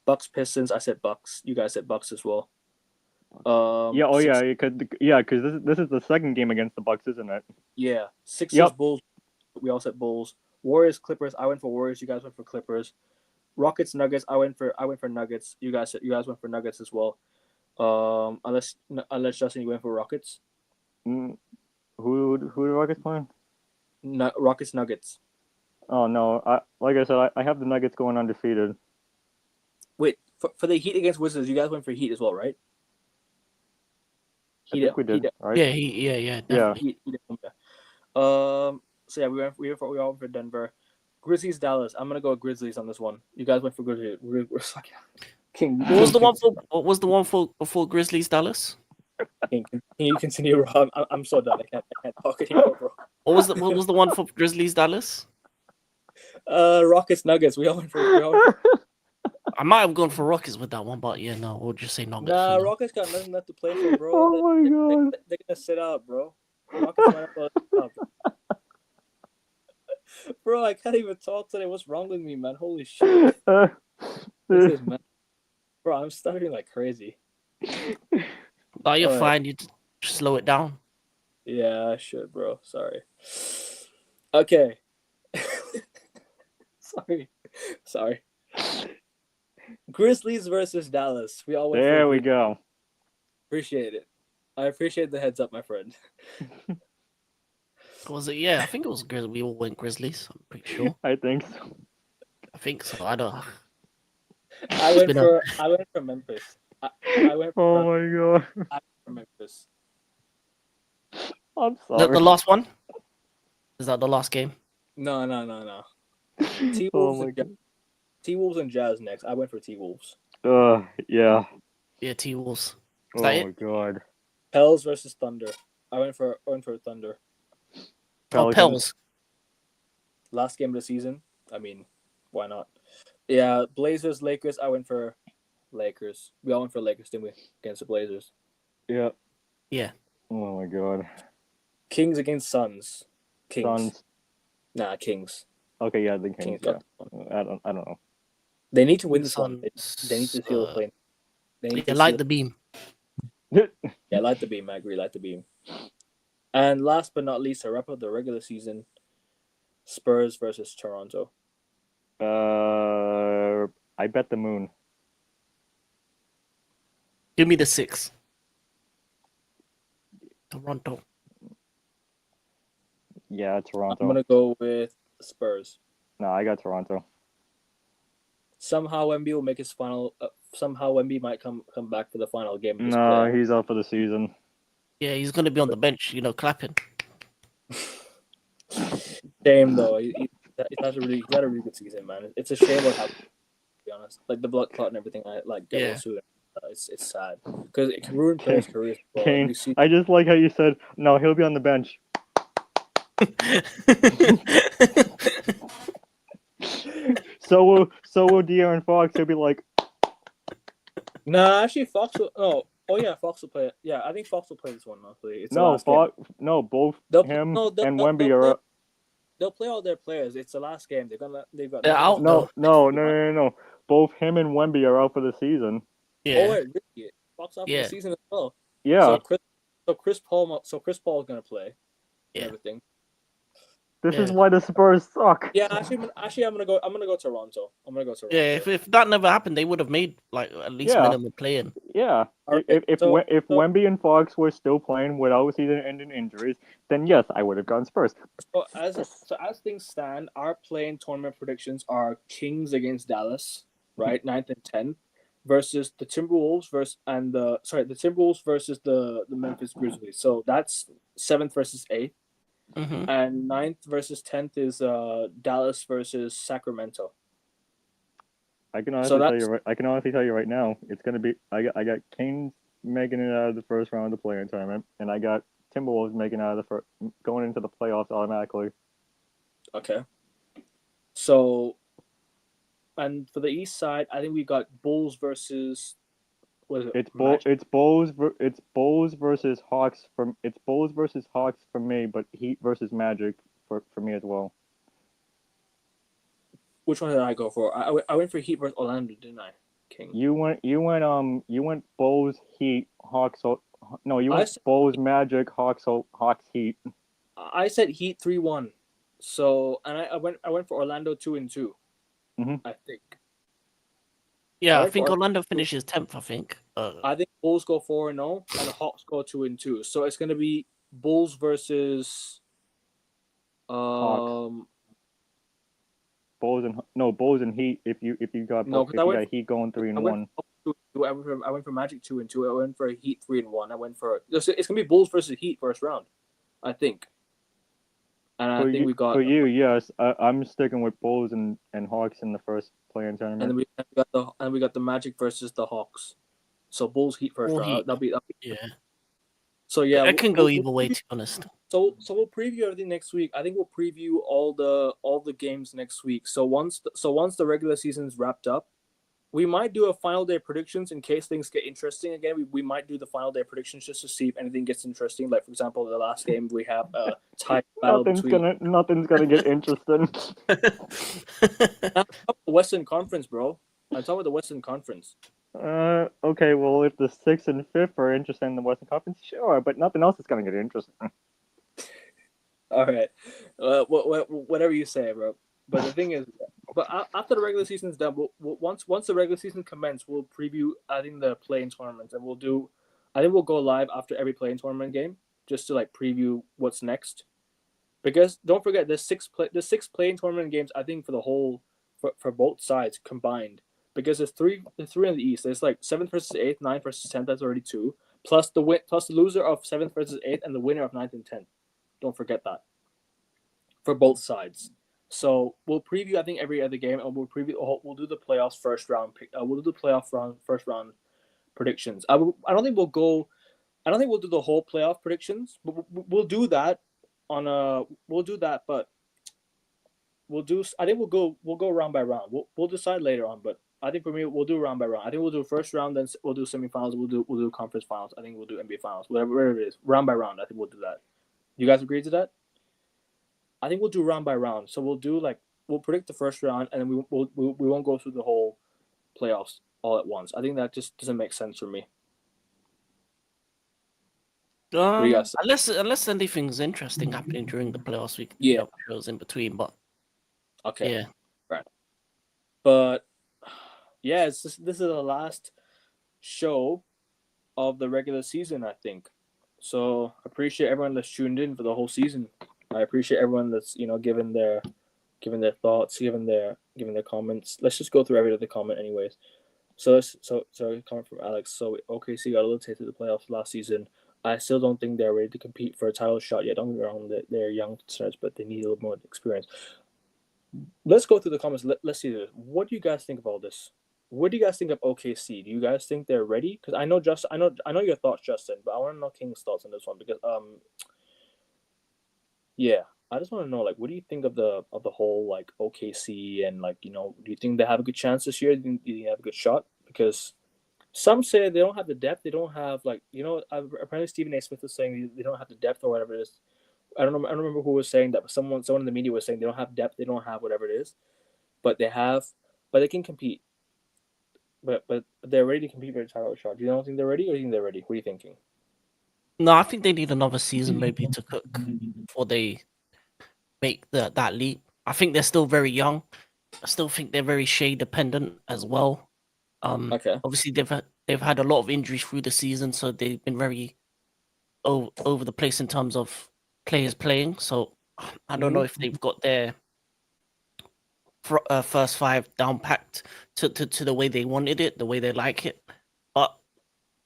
Bucks Pistons. I said Bucks. You guys said Bucks as well. Yeah. Oh yeah. Because this is the second game against the Bucks, isn't it? Yeah. Sixers Yep. Bulls. We all said Bulls. Warriors Clippers. I went for Warriors. You guys went for Clippers. Rockets Nuggets. I went for Nuggets. You guys went for Nuggets as well. Unless Justin, you went for Rockets. Who the Rockets playing? Rockets Nuggets. Oh no! Like I said, I have the Nuggets going undefeated. Wait, for the Heat against Wizards, you guys went for Heat as well, right? I think we did, right? Yeah, yeah. Definitely. Heat. So yeah, we all went for Denver. Grizzlies Dallas. I'm gonna go Grizzlies on this one. You guys went for Grizzlies. We're fucking King. What was the one for before Grizzlies Dallas? King, can you continue, Rob? I'm so done. I can't talk anymore, bro. What was the one for Grizzlies Dallas? Rockets Nuggets. We all went for. I might have gone for Rockets with that one, but yeah, no, we'll just say Nuggets. Nah, Rockets got nothing left to play for, bro. Oh my god! They're gonna sit out, bro. Rockets might have to sit out. Bro, I can't even talk today. What's wrong with me, man? Holy shit. This is, man. Bro, I'm stuttering like crazy. Oh, you're Alright. fine. You just slow it down. Yeah, I should, bro. Sorry. Okay. Sorry. Grizzlies versus Dallas. We all went There for we go. Appreciate it. I appreciate the heads up, my friend. Was it? Yeah, I think it was Grizzlies. We all went Grizzlies. I'm pretty sure. I think so. I think so. I don't. I went for Memphis. I went Oh for, my god! I went for Memphis. I'm sorry. The last one? Is that the last game? No. Oh my god. T-Wolves and Jazz next. I went for T-Wolves. Yeah. Yeah, T-Wolves. Oh that my it? god. Pels versus Thunder. I went for Thunder. Oh, Pelicans. Pels. Last game of the season. I mean, why not? Yeah, Blazers, Lakers. I went for Lakers. We all went for Lakers, didn't we? Against the Blazers. Yeah. Yeah. Oh my god. Kings against Suns. Kings. Suns. Nah, Kings. Okay, yeah, the Kings. Kings Yeah. got this one. I don't know. They need to win this one. Suns, They need to seal the plane. They need Yeah, to light seal the beam. Yeah, light the beam. I agree. Light the beam. And last but not least, to wrap up the regular season, Spurs versus Toronto. I bet the moon. Give me the 6. Toronto. Yeah, Toronto. I'm gonna go with Spurs. No, I got Toronto. Somehow Wemby will make his final. Somehow Wemby might come back for the final game of this No, playoff. he's out for the season. Yeah, he's gonna be on the bench, clapping. Shame though. He had a really good season, man. It's a shame what happened. To be honest, like the blood clot and everything. I like get Yeah. sued. It's sad because it can ruin players' careers. Well, Kane, you see, I just like how you said, no, he'll be on the bench. So will De'Aaron Fox. He'll be like, nah, actually, Fox will. Oh yeah, Fox will play it. Yeah, I think Fox will play this one. Honestly, it's the no, last game. both They'll- him no, they'll- and they'll- Wemby they'll are. They'll play all their players. It's the last game. They've got. They're out. No. Both him and Wemby are out for the season. Yeah. Oh wait, really? Fox out for Yeah. the season as well. Yeah. So Chris Paul is gonna play. And Yeah. everything. This is Yeah. why the Spurs suck. Yeah, actually, I'm gonna go Toronto. I'm gonna go Toronto. Yeah, if that never happened, they would have made like at least Yeah. minimum playing. Yeah. Okay, If so- Wemby and Fox were still playing without season-ending injuries, then yes, I would have gone Spurs. So as things stand, our playing tournament predictions are Kings against Dallas, right? 9th and 10th, versus the Timberwolves the Timberwolves versus the Memphis Grizzlies. So that's 7th versus 8th, Hmm. and 9th versus 10th is Dallas versus Sacramento. I can honestly So tell that's- you. I can honestly tell you right now, it's gonna be. I got Kings making it out of the first round of the play-in tournament, and I got Timberwolves making it out of going into the playoffs automatically. Okay. So, and for the East side, I think we got Bulls versus. What is it? It's Magic? Bulls versus Hawks for me, but Heat versus Magic for me as well. Which one did I go for? I went for Heat versus Orlando, didn't I? King. You went Bulls Heat Hawks. No, you I went said- Bulls Magic Hawks Heat. I said Heat 3-1. So and I went for Orlando 2-2. Mhm. I think. Yeah, I Alright, think for- Orlando finishes 10th. I think. I think Bulls go 4-0 and the Hawks go 2-2. So it's gonna be Bulls versus Bulls and Heat. If you got No, 'cause I went- Heat going 3-1. I went for Magic 2-2. I went for Heat 3-1. I went for it's gonna be Bulls versus Heat first round, I think. And I think we got for you, yes. I'm sticking with Bulls and Hawks in the first play-in and tournament. then we got the Magic versus the Hawks. So Bulls Heat first All round. Heat. That'll be yeah, so yeah. it can go we'll- either way. To be honest. So we'll preview everything next week. I think we'll preview all the games next week. So once the regular season's wrapped up, we might do a final day predictions in case things get interesting again. We might do the final day predictions just to see if anything gets interesting. Like for example, the last game we have a tight battle between Nothing's gonna get interesting. the Western Conference, bro. I'm talking about the Western Conference. Okay, well, if the 6th and 5th are interested in the Western Conference, sure, but nothing else is gonna get interesting. All right, whatever you say, bro. But the thing is, after the regular season's done, once the regular season commences, we'll preview. I think the playing tournaments, and I think we'll go live after every playing tournament game just to like preview what's next. Because don't forget, there's six playing tournament games. I think for both sides combined. Because there's three in the East. There's like 7th versus 8th, 9th versus 10th. That's already 2. Plus the loser of 7th versus 8th and the winner of 9th and 10th. Don't forget that. For both sides. So we'll preview I think every other game, and we'll do the playoffs first round. We'll do the first round predictions. I don't think we'll go I don't think we'll do the whole playoff predictions, but we'll do that on a. We'll do that, but we'll do. I think we'll go round by round. We'll decide later on, but I think for me we'll do round by round. I think we'll do first round, then we'll do semifinals. We'll do conference finals. I think we'll do NBA finals. Whatever it is, round by round. I think we'll do that. You guys agree to that? I think we'll do round by round. So we'll predict the first round, and then we won't go through the whole playoffs all at once. I think that just doesn't make sense for me. What do you guys think? Unless anything's interesting happening during the playoffs, we can Yeah. shows in between. But Okay. yeah, Right. But yeah, this is the last show of the regular season, I think. So I appreciate everyone that's tuned in for the whole season. I appreciate everyone that's given their thoughts, given their comments. Let's just go through every other comment, anyways. So comment from Alex. So OKC got a little taste of the playoffs last season. I still don't think they're ready to compete for a title shot yet. Don't get me wrong, they're young stars, but they need a little more experience. Let's go through the comments. Let's see this. What do you guys think of all this? What do you guys think of OKC? Do you guys think they're ready? Because I know your thoughts, Justin, but I want to know King's thoughts on this one because yeah, I just want to know what do you think of the whole OKC and do you think they have a good chance this year? Do you have a good shot? Because some say they don't have the depth. They don't have apparently Stephen A. Smith was saying they don't have the depth or whatever it is. I don't remember who was saying that, but someone in the media was saying they don't have depth. They don't have whatever it is, but they can compete. But they're ready to compete for a title shot. Do you don't think they're ready, or do you think they're ready? What are you thinking? no, I think they need another season maybe to cook before they make that leap. I think they're still very young. I still think they're very shade dependent as well. Okay. Obviously they've had a lot of injuries through the season, so they've been very over the place in terms of players playing. So I don't know if they've got their first five down packed to the way they wanted it, the way they like it. But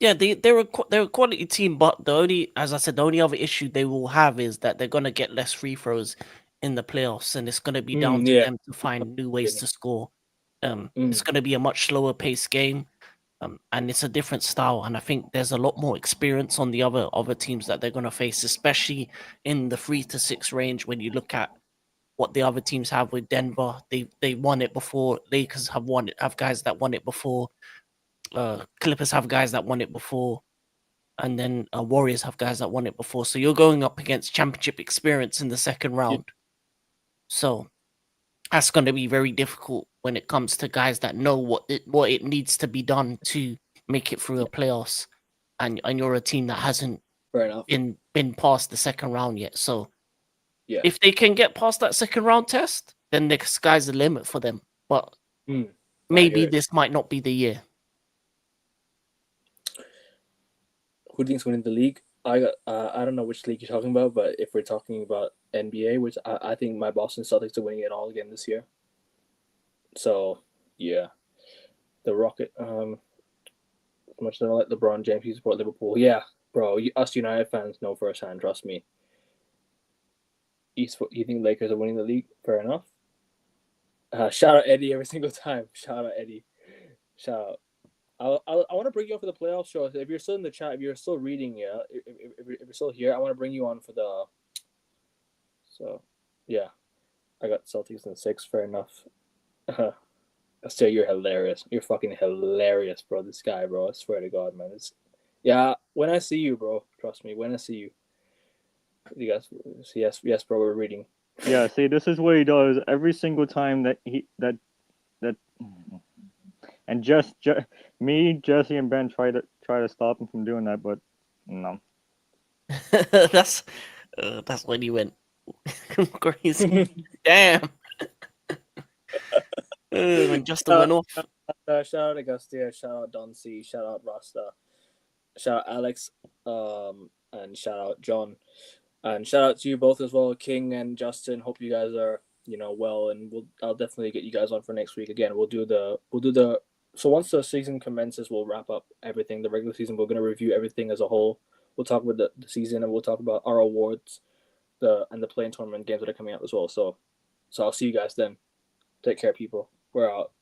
yeah, they're a quality team. But as I said, the only other issue they will have is that they're gonna get less free throws in the playoffs, and it's gonna be down to them to find new ways to score. It's gonna be a much slower paced game. And it's a different style, and I think there's a lot more experience on the other teams that they're going to face, especially in the 3 to 6 range. When you look at what the other teams have with Denver, they won it before. Lakers have guys that won it before. Clippers have guys that won it before, and then Warriors have guys that won it before. So you're going up against championship experience in the second round. So that's going to be very difficult when it comes to guys that know what it needs to be done to make it through a playoffs, and you're a team that hasn't been past the second round yet. So if they can get past that second round test, then the sky's the limit for them. But maybe this might not be the year. Who thinks winning the league? I don't know which league you're talking about, but if we're talking about NBA, which I think my Boston Celtics are winning it all again this year. So yeah, the Rocket. Much as I like LeBron James, he support Liverpool. Yeah, bro, us United fans know firsthand. Trust me. You think Lakers are winning the league? Fair enough. Shout out Eddie every single time. Shout out Eddie. Shout out. I want to bring you on for the playoff show. If you're still in the chat, if you're still reading, if you're still here, I want to bring you on for the. So, yeah, I got Celtics in 6. Fair enough. Still, you're hilarious. You're fucking hilarious, bro. This guy, bro. I swear to God, man. When I see you, bro. Trust me. When I see you. You guys, yes, bro. We're reading. Yeah. See, this is what he does every single time that and me, Jesse, and Ben try to stop him from doing that, but no. That's when he went crazy. Damn. When Justin went off. Shout out Augustia, shout out Don C, shout out Rasta, shout out Alex, and shout out John, and shout out to you both as well, King and Justin. Hope you guys are well, and I'll definitely get you guys on for next week again. So once the season commences, we'll wrap up everything. The regular season, we're gonna review everything as a whole. We'll talk about the season, and we'll talk about our awards, and the play-in tournament games that are coming out as well. So I'll see you guys then. Take care, people. We're out.